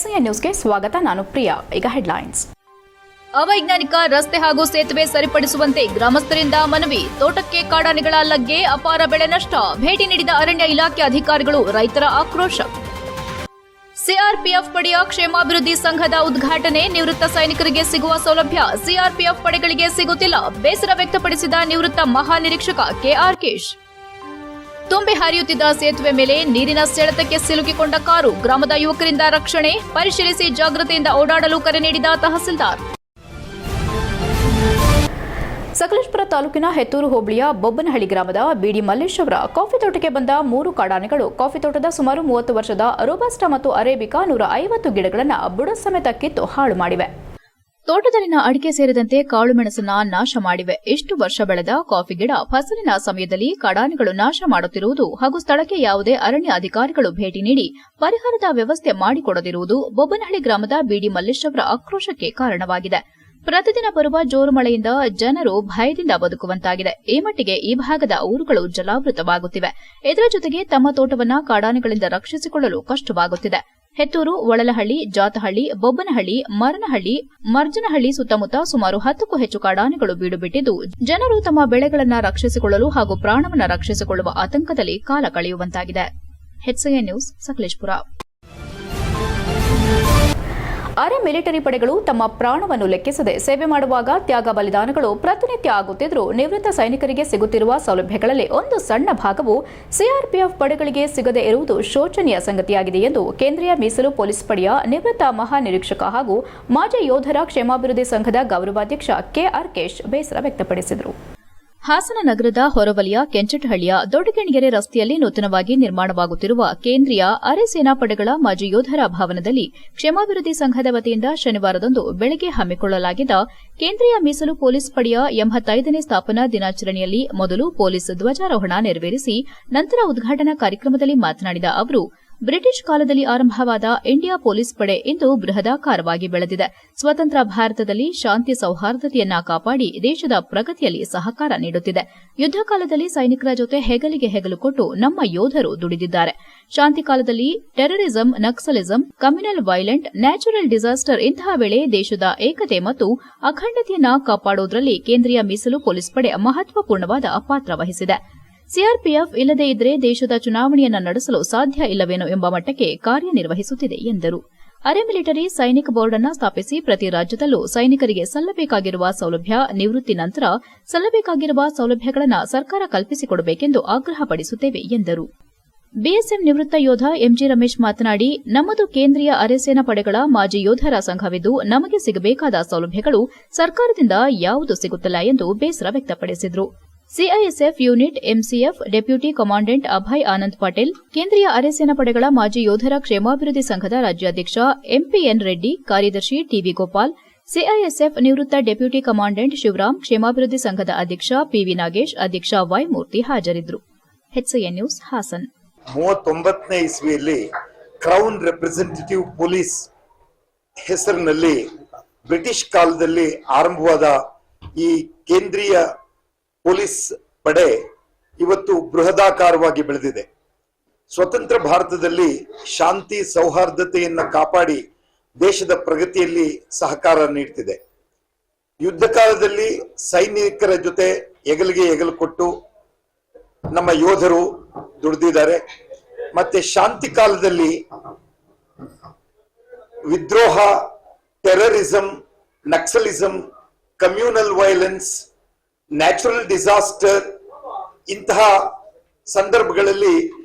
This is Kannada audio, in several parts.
ಹೆಚ್ಸಿಎನ್ ನ್ಯೂಸ್ಗೆ ಸ್ವಾಗತ. ನಾನು ಪ್ರಿಯಾ. ಈಗ ಹೆಡ್ಲೈನ್ಸ್. ಅವೈಜ್ಞಾನಿಕ ರಸ್ತೆ ಹಾಗೂ ಸೇತುವೆ ಸರಿಪಡಿಸುವಂತೆ ಗ್ರಾಮಸ್ಥರಿಂದ ಮನವಿ. ತೋಟಕ್ಕೆ ಕಾಡಾನೆಗಳ ಲಗ್ಗೆ, ಅಪಾರ ಬೆಳೆ ನಷ್ಟ. ಭೇಟಿ ನೀಡಿದ ಅರಣ್ಯ ಇಲಾಖೆ ಅಧಿಕಾರಿಗಳು, ರೈತರ ಆಕ್ರೋಶ. ಸಿಆರ್ಪಿಎಫ್ ಪಡೆಯ ಕ್ಷೇಮಾಭಿವೃದ್ಧಿ ಸಂಘದ ಉದ್ಘಾಟನೆ. ನಿವೃತ್ತ ಸೈನಿಕರಿಗೆ ಸಿಗುವ ಸೌಲಭ್ಯ ಸಿಆರ್ಪಿಎಫ್ ಪಡೆಗಳಿಗೆ ಸಿಗುತ್ತಿಲ್ಲ. ಬೇಸರ ವ್ಯಕ್ತಪಡಿಸಿದ ನಿವೃತ್ತ ಮಹಾನಿರೀಕ್ಷಕ ಕೆಆರ್ ಕೇಶ್. ತುಂಬಿ ಹರಿಯುತ್ತಿದ್ದ ಸೇತುವೆ ಮೇಲೆ ನೀರಿನ ಸೆಳೆತಕ್ಕೆ ಸಿಲುಕಿಕೊಂಡ ಕಾರು. ಗ್ರಾಮದ ಯುವಕರಿಂದ ರಕ್ಷಣೆ. ಪರಿಶೀಲಿಸಿ ಜಾಗೃತಿಯಿಂದ ಓಡಾಡಲು ಕರೆ ನೀಡಿದ ತಹಸೀಲ್ದಾರ್. ಸಕಲೇಶಪುರ ತಾಲೂಕಿನ ಹೆತ್ತೂರು ಹೋಬಳಿಯ ಬೊಬ್ಬನಹಳ್ಳಿ ಗ್ರಾಮದ ಬಿಡಿ ಮಲ್ಲೇಶ್ ಅವರ ಕಾಫಿ ತೋಟಕ್ಕೆ ಬಂದ 3 ಕಾಡಾನೆಗಳು ಕಾಫಿ ತೋಟದ ಸುಮಾರು 30 ವರ್ಷದ ರೋಬಸ್ಟಾ ಮತ್ತು ಅರೇಬಿಕಾ 150 ಗಿಡಗಳನ್ನು ಬುಡ ಸಮೇತ ಕಿತ್ತು ಹಾಳು ಮಾಡಿವೆ. ತೋಟದಲ್ಲಿನ ಅಡಿಕೆ ಸೇರಿದಂತೆ ಕಾಳುಮೆಣಸನ್ನ ನಾಶ ಮಾಡಿವೆ. ಇಷ್ಟು ವರ್ಷ ಬೆಳೆದ ಕಾಫಿ ಗಿಡ ಫಸಲಿನ ಸಮಯದಲ್ಲಿ ಕಾಡಾನೆಗಳು ನಾಶ ಮಾಡುತ್ತಿರುವುದು ಹಾಗೂ ಸ್ಥಳಕ್ಕೆ ಯಾವುದೇ ಅರಣ್ಯ ಅಧಿಕಾರಿಗಳು ಭೇಟಿ ನೀಡಿ ಪರಿಹಾರದ ವ್ಯವಸ್ಥೆ ಮಾಡಿಕೊಡದಿರುವುದು ಬೊಬ್ಬನಹಳ್ಳಿ ಗ್ರಾಮದ ಬಿಡಿ ಮಲ್ಲೇಶ್ ಅವರ ಆಕ್ರೋಶಕ್ಕೆ ಕಾರಣವಾಗಿದೆ. ಪ್ರತಿದಿನ ಬರುವ ಜೋರು ಮಳೆಯಿಂದ ಜನರು ಭಯದಿಂದ ಬದುಕುವಂತಾಗಿದೆ. ಈ ಮಟ್ಟಿಗೆ ಈ ಭಾಗದ ಊರುಗಳು ಜಲಾವೃತವಾಗುತ್ತಿವೆ. ಇದರ ಜೊತೆಗೆ ತಮ್ಮ ತೋಟವನ್ನ ಕಾಡಾನೆಗಳಿಂದ ರಕ್ಷಿಸಿಕೊಳ್ಳಲು ಕಷ್ಟವಾಗುತ್ತಿದೆ. ಹೆತ್ತೂರು, ಒಳಲಹಳ್ಳಿ, ಜಾತಹಳ್ಳಿ, ಬೊಬ್ಬನಹಳ್ಳಿ, ಮರನಹಳ್ಳಿ, ಮರ್ಜನಹಳ್ಳಿ ಸುತ್ತಮುತ್ತ ಸುಮಾರು 10ಕ್ಕೂ ಹೆಚ್ಚು ಕಾಡಾನೆಗಳು ಬೀಡು ಬಿಟ್ಟಿದ್ದು, ಜನರು ತಮ್ಮ ಬೆಳೆಗಳನ್ನು ರಕ್ಷಿಸಿಕೊಳ್ಳಲು ಹಾಗೂ ಪ್ರಾಣವನ್ನು ರಕ್ಷಿಸಿಕೊಳ್ಳುವ ಆತಂಕದಲ್ಲಿ ಕಾಲ ಕಳೆಯುವಂತಾಗಿದೆ. HCN news, Sakleshpur. ಅರೆ ಮಿಲಿಟರಿ ಪಡೆಗಳು ತಮ್ಮ ಪ್ರಾಣವನ್ನು ಲೆಕ್ಕಿಸದೆ ಸೇವೆ ಮಾಡುವಾಗ ತ್ಯಾಗ ಬಲಿದಾನಗಳು ಪ್ರತಿನಿತ್ಯ ಆಗುತ್ತಿದ್ದರೂ ನಿವೃತ್ತ ಸೈನಿಕರಿಗೆ ಸಿಗುತ್ತಿರುವ ಸೌಲಭ್ಯಗಳಲ್ಲಿ ಒಂದು ಸಣ್ಣ ಭಾಗವು ಸಿಆರ್ಪಿಎಫ್ ಪಡೆಗಳಿಗೆ ಸಿಗದೇ ಇರುವುದು ಶೋಚನೀಯ ಸಂಗತಿಯಾಗಿದೆ ಎಂದು ಕೇಂದ್ರೀಯ ಮೀಸಲು ಪೊಲೀಸ್ ಪಡೆಯ ನಿವೃತ್ತ ಮಹಾನಿರೀಕ್ಷಕ ಹಾಗೂ ಮಾಜಿ ಯೋಧರ ಕ್ಷೇಮಾಭಿವೃದ್ಧಿ ಸಂಘದ ಗೌರವಾಧ್ಯಕ್ಷ ಕೆಆರ್ ಕೇಶ್ ಬೇಸರ ವ್ಯಕ್ತಪಡಿಸಿದರು. ಹಾಸನ ನಗರದ ಹೊರವಲಯ ಕೆಂಚಟಹಳ್ಳಿಯ ದೊಡ್ಡಗೆಣಗೆರೆ ರಸ್ತೆಯಲ್ಲಿ ನೂತನವಾಗಿ ನಿರ್ಮಾಣವಾಗುತ್ತಿರುವ ಕೇಂದ್ರೀಯ ಅರೆ ಸೇನಾಪಡೆಗಳ ಮಾಜಿ ಯೋಧರ ಭವನದಲ್ಲಿ ಕ್ಷೇಮಾಭಿವೃದ್ಧಿ ಸಂಘದ ವತಿಯಿಂದ ಶನಿವಾರದಂದು ಬೆಳಗ್ಗೆ ಹಮ್ಮಿಕೊಳ್ಳಲಾಗಿದ್ದ ಕೇಂದ್ರೀಯ ಮೀಸಲು ಪೊಲೀಸ್ ಪಡೆಯ 85ನೇ ಸ್ಥಾಪನಾ ದಿನಾಚರಣೆಯಲ್ಲಿ ಮೊದಲು ಪೊಲೀಸ್ ಧ್ವಜಾರೋಹಣ ನೆರವೇರಿಸಿ ನಂತರ ಉದ್ಘಾಟನಾ ಕಾರ್ಯಕ್ರಮದಲ್ಲಿ ಮಾತನಾಡಿದ ಅವರು, ಬ್ರಿಟಿಷ್ ಕಾಲದಲ್ಲಿ ಆರಂಭವಾದ ಇಂಡಿಯಾ ಪೊಲೀಸ್ ಪಡೆ ಇಂದು ಬೃಹದಾಕಾರವಾಗಿ ಬೆಳೆದಿದೆ. ಸ್ವತಂತ್ರ ಭಾರತದಲ್ಲಿ ಶಾಂತಿ ಸೌಹಾರ್ದತೆಯನ್ನ ಕಾಪಾಡಿ ದೇಶದ ಪ್ರಗತಿಯಲ್ಲಿ ಸಹಕಾರ ನೀಡುತ್ತಿದೆ. ಯುದ್ಧ ಕಾಲದಲ್ಲಿ ಸೈನಿಕರ ಜೊತೆ ಹೆಗಲಿಗೆ ಹೆಗಲು ಕೊಟ್ಟು ನಮ್ಮ ಯೋಧರು ದುಡಿದಿದ್ದಾರೆ. ಶಾಂತಿ ಕಾಲದಲ್ಲಿ terrorism, naxalism, communal violent, natural disaster ಇಂತಹ ವೇಳೆ ದೇಶದ ಏಕತೆ ಮತ್ತು ಅಖಂಡತೆಯನ್ನ ಕಾಪಾಡುವುದರಲ್ಲಿ ಕೇಂದ್ರೀಯ ಮೀಸಲು ಪೊಲೀಸ್ ಪಡೆ ಮಹತ್ವಪೂರ್ಣವಾದ ಪಾತ್ರ ವಹಿಸಿದೆ. ಸಿಆರ್ಪಿಎಫ್ ಇಲ್ಲದೇ ಇದ್ದರೆ ದೇಶದ ಚುನಾವಣೆಯನ್ನು ನಡೆಸಲು ಸಾಧ್ಯ ಇಲ್ಲವೇನೋ ಎಂಬ ಮಟ್ಟಕ್ಕೆ ಕಾರ್ಯನಿರ್ವಹಿಸುತ್ತಿದೆ ಎಂದರು. ಅರೆ ಮಿಲಿಟರಿ ಸೈನಿಕ್ ಬೋರ್ಡ್ ಅನ್ನು ಸ್ಥಾಪಿಸಿ ಪ್ರತಿ ರಾಜ್ಯದಲ್ಲೂ ಸೈನಿಕರಿಗೆ ಸಲ್ಲಬೇಕಾಗಿರುವ ಸೌಲಭ್ಯ, ನಿವೃತ್ತಿ ನಂತರ ಸಲ್ಲಬೇಕಾಗಿರುವ ಸೌಲಭ್ಯಗಳನ್ನು ಸರ್ಕಾರ ಕಲ್ಪಿಸಿಕೊಡಬೇಕೆಂದು ಆಗ್ರಹಪಡಿಸುತ್ತೇವೆ ಎಂದರು. ಬಿಎಸ್ಎಫ್ ನಿವೃತ್ತ ಯೋಧ ಎಂಜಿ ರಮೇಶ್ ಮಾತನಾಡಿ, ನಮ್ಮದು ಕೇಂದ್ರೀಯ ಅರೆಸೇನಾ ಪಡೆಗಳ ಮಾಜಿ ಯೋಧರ ಸಂಘವಿದ್ದು ನಮಗೆ ಸಿಗಬೇಕಾದ ಸೌಲಭ್ಯಗಳು ಸರ್ಕಾರದಿಂದ ಯಾವುದು ಸಿಗುತ್ತಿಲ್ಲ ಎಂದು ಬೇಸರ ವ್ಯಕ್ತಪಡಿಸಿದರು. CISF unit MCF deputy commandant Abhay Anand Patel, ಕೇಂದ್ರೀಯ ಅರೆಸೇನಾ ಪಡೆಗಳ ಮಾಜಿ ಯೋಧರ ಕ್ಷೇಮಾಭಿವೃದ್ಧಿ ಸಂಘದ ರಾಜ್ಯಾಧ್ಯಕ್ಷ ಎಂಪಿಎನ್ ರೆಡ್ಡಿ, ಕಾರ್ಯದರ್ಶಿ ಟಿವಿ ಗೋಪಾಲ್, ಸಿಐಎಸ್ಎಫ್ ನಿವೃತ್ತ ಡೆಪ್ಯೂಟಿ ಕಮಾಂಡೆಂಟ್ ಶಿವರಾಮ್, ಕ್ಷೇಮಾಭಿವೃದ್ಧಿ ಸಂಘದ ಅಧ್ಯಕ್ಷ ಪಿವಿ ನಾಗೇಶ್, ಅಧ್ಯಕ್ಷ ವೈ ಮೂರ್ತಿ ಹಾಜರಿದ್ದರು. HCN news, Hassan. 39ನೇ ಇಸ್ವಿಯಲ್ಲಿ ಕ್ರೌನ್ ರೆಪ್ರೆಸೆಂಟೇಟಿವ್ ಪೊಲೀಸ್ ಹೆಸರಿನಲ್ಲಿ ಬ್ರಿಟಿಷ್ ಕಾಲದಲ್ಲಿ ಆರಂಭವಾದ ಈ ಕೇಂದ್ರೀಯ ಪೊಲೀಸ್ ಪಡೆ ಇವತ್ತು ಬೃಹದಾಕಾರವಾಗಿ ಬೆಳೆದಿದೆ. ಸ್ವತಂತ್ರ ಭಾರತದಲ್ಲಿ ಶಾಂತಿ ಸೌಹಾರ್ದತೆಯನ್ನು ಕಾಪಾಡಿ ದೇಶದ ಪ್ರಗತಿಯಲ್ಲಿ ಸಹಕಾರ ನೀಡುತ್ತಿದೆ. ಯುದ್ಧ ಕಾಲದಲ್ಲಿ ಸೈನಿಕರ ಜೊತೆ ಹೆಗಲಿಗೆ ಹೆಗಲು ಕೊಟ್ಟು ನಮ್ಮ ಯೋಧರು ದುಡಿದಿದ್ದಾರೆ. ಮತ್ತೆ ಶಾಂತಿ ಕಾಲದಲ್ಲಿ ವಿದ್ರೋಹ, terrorism, naxalism, communal violence, natural disaster ಇಂತಹ ಸಂದರ್ಭಗಳಲ್ಲಿ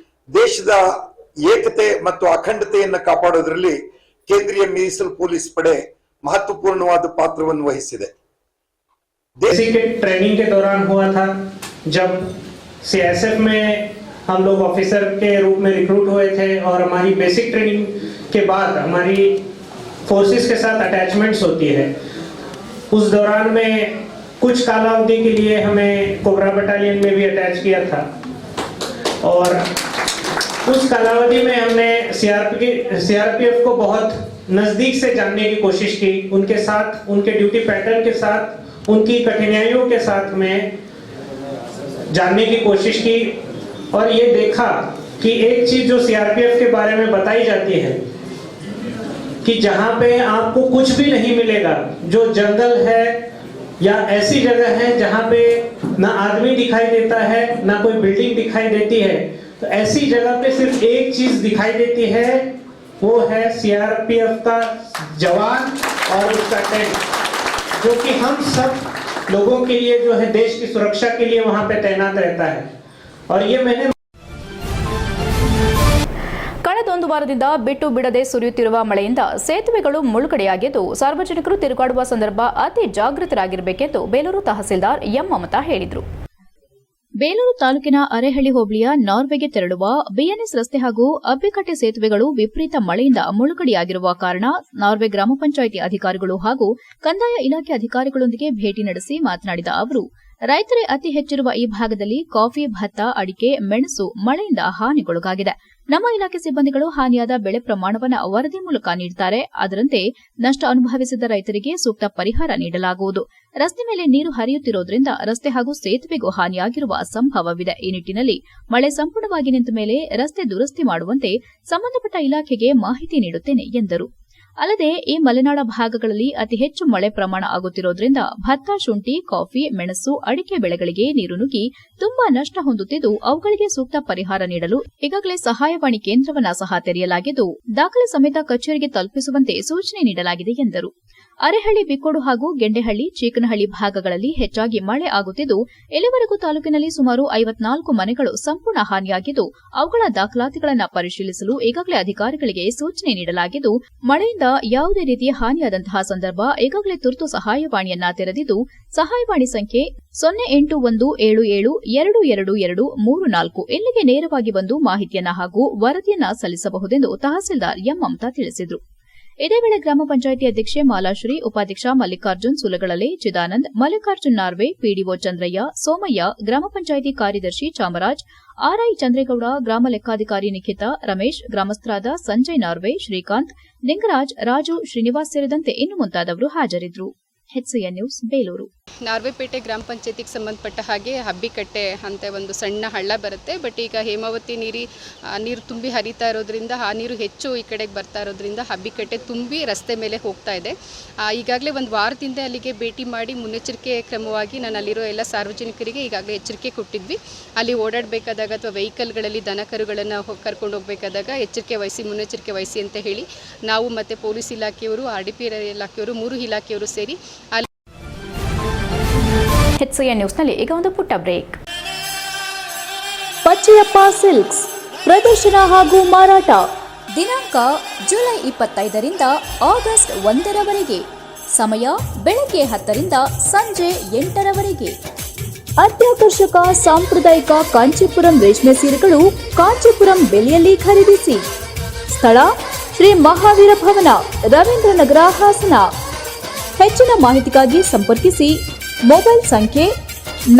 ದೇಶದ ಏಕತೆ ಮತ್ತು ಅಖಂಡತೆಯನ್ನು ಕಾಪಾಡೋದ್ರಲ್ಲಿ ಕೇಂದ್ರೀಯ ಮೀಸಲು ಪೊಲೀಸ್ ಪಡೆ महत्वपूर्ण पात्रವನ್ನು ವಹಿಸಿದೆ. बेसिक ट्रेनिंग के दौरान हुआ था जब सीएसएफ में हम लोग ऑफिसर के रूप में रिक्रूट हुए थे और हमारी बेसिक ट्रेनिंग के बाद हमारी फोर्सेस के साथ अटैचमेंट्स होती है. उस दौरान में कुछ कालावधि के लिए हमें कोबरा बटालियन में भी अटैच किया था और उस कालावधि में हमने सीआरपीएफ को बहुत नजदीक से जानने की कोशिश की. उनके साथ, उनके ड्यूटी पैटर्न के साथ, उनकी कठिनाइयों के साथ में जानने की कोशिश की और ये देखा कि एक चीज जो सीआरपीएफ के बारे में बताई जाती है कि जहां पे आपको कुछ भी नहीं मिलेगा, जो जंगल है या ऐसी जगह है जहां पे ना आदमी दिखाई देता है ना कोई बिल्डिंग दिखाई देती है, तो ऐसी जगह पे सिर्फ एक चीज दिखाई देती है, वो है सीआरपीएफ का जवान और उसका टेंट, जो कि हम सब लोगों के लिए जो है देश की सुरक्षा के लिए वहां पे तैनात रहता है। और ये मैंने ಕಳೆದೊಂದು ವಾರದಿಂದ ಬಿಟ್ಟು ಬಿಡದೆ ಸುರಿಯುತ್ತಿರುವ ಮಳೆಯಿಂದ ಸೇತುವೆಗಳು ಮುಳುಗಡೆಯಾಗಿದ್ದು ಸಾರ್ವಜನಿಕರು ತಿರುಗಾಡುವ ಸಂದರ್ಭ ಅತಿ ಜಾಗೃತರಾಗಿರಬೇಕೆಂದು ಬೇಲೂರು ತಹಸೀಲ್ದಾರ್ ಎಂ ಮಮತಾ ಹೇಳಿದರು. ಬೇಲೂರು ತಾಲೂಕಿನ ಅರೇಹಳ್ಳಿ ಹೋಬಳಿಯ ನಾರ್ವೆಗೆ ತೆರಳುವ ಬಿಎನ್ಎಸ್ ರಸ್ತೆ ಹಾಗೂ ಅಬ್ಬಿಕಟ್ಟೆ ಸೇತುವೆಗಳು ವಿಪರೀತ ಮಳೆಯಿಂದ ಮುಳುಗಡೆಯಾಗಿರುವ ಕಾರಣ ನಾರ್ವೆ ಗ್ರಾಮ ಪಂಚಾಯಿತಿ ಅಧಿಕಾರಿಗಳು ಹಾಗೂ ಕಂದಾಯ ಇಲಾಖೆ ಅಧಿಕಾರಿಗಳೊಂದಿಗೆ ಭೇಟಿ ನಡೆಸಿ ಮಾತನಾಡಿದ ಅವರು, ರೈತರೇ ಅತಿ ಹೆಚ್ಚಿರುವ ಈ ಭಾಗದಲ್ಲಿ ಕಾಫಿ, ಭತ್ತ, ಅಡಿಕೆ, ಮೆಣಸು ಮಳೆಯಿಂದ ಹಾನಿಗೊಳಗಾಗಿದೆ. ನಮ್ಮ ಇಲಾಖೆ ಸಿಬ್ಬಂದಿಗಳು ಹಾನಿಯಾದ ಬೆಳೆ ಪ್ರಮಾಣವನ್ನು ವರದಿ ಮೂಲಕ ನೀಡುತ್ತಾರೆ. ಅದರಂತೆ ನಷ್ಟ ಅನುಭವಿಸಿದ ರೈತರಿಗೆ ಸೂಕ್ತ ಪರಿಹಾರ ನೀಡಲಾಗುವುದು. ರಸ್ತೆ ಮೇಲೆ ನೀರು ಹರಿಯುತ್ತಿರುವುದರಿಂದ ರಸ್ತೆ ಹಾಗೂ ಸೇತುವೆಗೂ ಹಾನಿಯಾಗಿರುವ ಸಂಭವವಿದೆ. ಈ ನಿಟ್ಟಿನಲ್ಲಿ ಮಳೆ ಸಂಪೂರ್ಣವಾಗಿ ನಿಂತ ಮೇಲೆ ರಸ್ತೆ ದುರಸ್ತಿ ಮಾಡುವಂತೆ ಸಂಬಂಧಪಟ್ಟ ಇಲಾಖೆಗೆ ಮಾಹಿತಿ ನೀಡುತ್ತೇನೆ ಎಂದರು. ಅಲ್ಲದೆ ಈ ಮಲೆನಾಡ ಭಾಗಗಳಲ್ಲಿ ಅತಿ ಹೆಚ್ಚು ಮಳೆ ಪ್ರಮಾಣ ಆಗುತ್ತಿರುವುದರಿಂದ ಭತ್ತ, ಶುಂಠಿ, ಕಾಫಿ, ಮೆಣಸು, ಅಡಿಕೆ ಬೆಳೆಗಳಿಗೆ ನೀರು ನುಗ್ಗಿ ತುಂಬಾ ನಷ್ಟ ಹೊಂದುತ್ತಿದ್ದು ಅವುಗಳಿಗೆ ಸೂಕ್ತ ಪರಿಹಾರ ನೀಡಲು ಈಗಾಗಲೇ ಸಹಾಯವಾಣಿ ಕೇಂದ್ರವನ್ನ ಸಹ ತೆರೆಯಲಾಗಿದ್ದು ದಾಖಲೆ ಸಮೇತ ಕಚೇರಿಗೆ ತಲುಪಿಸುವಂತೆ ಸೂಚನೆ ನೀಡಲಾಗಿದೆ ಎಂದರು. ಅರೇಹಳ್ಳಿ, ಬಿಕ್ಕೋಡು ಹಾಗೂ ಗೆಂಡೆಹಳ್ಳಿ, ಚೀಕನಹಳ್ಳಿ ಭಾಗಗಳಲ್ಲಿ ಹೆಚ್ಚಾಗಿ ಮಳೆ ಆಗುತ್ತಿದ್ದು ಇಲ್ಲಿವರೆಗೂ ತಾಲೂಕಿನಲ್ಲಿ ಸುಮಾರು 54 ಮನೆಗಳು ಸಂಪೂರ್ಣ ಹಾನಿಯಾಗಿದ್ದು ಅವುಗಳ ದಾಖಲಾತಿಗಳನ್ನು ಪರಿಶೀಲಿಸಲು ಈಗಾಗಲೇ ಅಧಿಕಾರಿಗಳಿಗೆ ಸೂಚನೆ ನೀಡಲಾಗಿದ್ದು ಮಳೆಯಿಂದ ಯಾವುದೇ ರೀತಿಯ ಹಾನಿಯಾದಂತಹ ಸಂದರ್ಭ ಈಗಾಗಲೇ ತುರ್ತು ಸಹಾಯವಾಣಿಯನ್ನ ತೆರೆದಿದ್ದು ಸಹಾಯವಾಣಿ ಸಂಖ್ಯೆ 0817722234 ಇಲ್ಲಿಗೆ ನೇರವಾಗಿ ಬಂದು ಮಾಹಿತಿಯನ್ನ ಹಾಗೂ ವರದಿಯನ್ನ ಸಲ್ಲಿಸಬಹುದೆಂದು ತಹಸೀಲ್ದಾರ್ ಎಂ ಮಮತಾ ತಿಳಿಸಿದರು. ಇದೇ ವೇಳೆ ಗ್ರಾಮ ಪಂಚಾಯಿತಿ ಅಧ್ಯಕ್ಷೆ ಮಾಲಾಶ್ರೀ, ಉಪಾಧ್ಯಕ್ಷ ಮಲ್ಲಿಕಾರ್ಜುನ್ ಸುಲಗಳಲೆ, ಚಿದಾನಂದ್, ಮಲ್ಲಿಕಾರ್ಜುನ್ ನಾರ್ವೆ, ಪಿಡಿಒ ಚಂದ್ರಯ್ಯ, ಸೋಮಯ್ಯ, ಗ್ರಾಮ ಪಂಚಾಯಿತಿ ಕಾರ್ಯದರ್ಶಿ ಚಾಮರಾಜ್, ಆರ್ಐ ಚಂದ್ರೇಗೌಡ, ಗ್ರಾಮ ಲೆಕ್ಕಾಧಿಕಾರಿ ನಿಖಿತಾ, ರಮೇಶ್, ಗ್ರಾಮಸ್ಥರಾದ ಸಂಜಯ್ ನಾರ್ವೆ, ಶ್ರೀಕಾಂತ್, ನಿಂಗರಾಜ್, ರಾಜು, ಶ್ರೀನಿವಾಸ್ ಸೇರಿದಂತೆ ಇನ್ನು ಮುಂತಾದವರು ಹಾಜರಿದ್ದರು. HCN news, Belur. ನಾರ್ವೆಪೇಟೆ ಗ್ರಾಮ ಪಂಚಾಯತಿಗೆ ಸಂಬಂಧಪಟ್ಟ ಹಾಗೆ ಹಬ್ಬಿಕಟ್ಟೆ ಅಂತ ಒಂದು ಸಣ್ಣ ಹಳ್ಳ ಬರುತ್ತೆ. ಬಟ್ ಈಗ ಹೇಮಾವತಿ ನೀರು ತುಂಬಿ ಹರಿತಾ ಇರೋದ್ರಿಂದ ಆ ನೀರು ಹೆಚ್ಚು ಈ ಕಡೆಗೆ ಬರ್ತಾ ಇರೋದ್ರಿಂದ ಹಬ್ಬಿಕಟ್ಟೆ ತುಂಬಿ ರಸ್ತೆ ಮೇಲೆ ಹೋಗ್ತಾ ಇದೆ. ಈಗಾಗಲೇ ಒಂದು ವಾರದಿಂದ ಅಲ್ಲಿಗೆ ಭೇಟಿ ಮಾಡಿ ಮುನ್ನೆಚ್ಚರಿಕೆ ಕ್ರಮವಾಗಿ ನಾನು ಅಲ್ಲಿರೋ ಎಲ್ಲ ಸಾರ್ವಜನಿಕರಿಗೆ ಈಗಾಗಲೇ ಎಚ್ಚರಿಕೆ ಕೊಟ್ಟಿದ್ವಿ. ಅಲ್ಲಿ ಓಡಾಡಬೇಕಾದಾಗ ಅಥವಾ ವೆಹಿಕಲ್ಗಳಲ್ಲಿ ದನ ಕರುಗಳನ್ನು ಕರ್ಕೊಂಡು ಹೋಗಬೇಕಾದಾಗ ಎಚ್ಚರಿಕೆ ವಹಿಸಿ, ಮುನ್ನೆಚ್ಚರಿಕೆ ವಹಿಸಿ ಅಂತ ಹೇಳಿ ನಾವು ಮತ್ತು ಪೊಲೀಸ್ ಇಲಾಖೆಯವರು, RDP ಇಲಾಖೆಯವರು, 3 ಇಲಾಖೆಯವರು ಸೇರಿ HCN ನ್ಯೂಸ್ನಲ್ಲಿ ಈಗ ಒಂದು ಪುಟ್ಟ ಬ್ರೇಕ್. ಪಚ್ಚಯ್ಯಪ್ಪ ಸಿಲ್ಕ್ಸ್ ಪ್ರದರ್ಶನ ಹಾಗೂ ಮಾರಾಟ ದಿನಾಂಕ ಜುಲೈ 25ರಿಂದ ಆಗಸ್ಟ್ 1ರವರೆಗೆ. ಸಮಯ ಬೆಳಗ್ಗೆ 10ರಿಂದ ಸಂಜೆ 8ರವರೆಗೆ. ಅತ್ಯಾಕರ್ಷಕ ಸಾಂಪ್ರದಾಯಿಕ ಕಾಂಚೀಪುರಂ ರೇಷ್ಮೆ ಸೀರೆಗಳು ಕಾಂಚೀಪುರಂ ಬೆಲೆಯಲ್ಲಿ ಖರೀದಿಸಿ. ಸ್ಥಳ ಶ್ರೀ ಮಹಾವೀರ ಭವನ, ರವೀಂದ್ರನಗರ, ಹಾಸನ. ಹೆಚ್ಚಿನ ಮಾಹಿತಿಗಾಗಿ ಸಂಪರ್ಕಿಸಿ ಮೊಬೈಲ್ ಸಂಖ್ಯೆ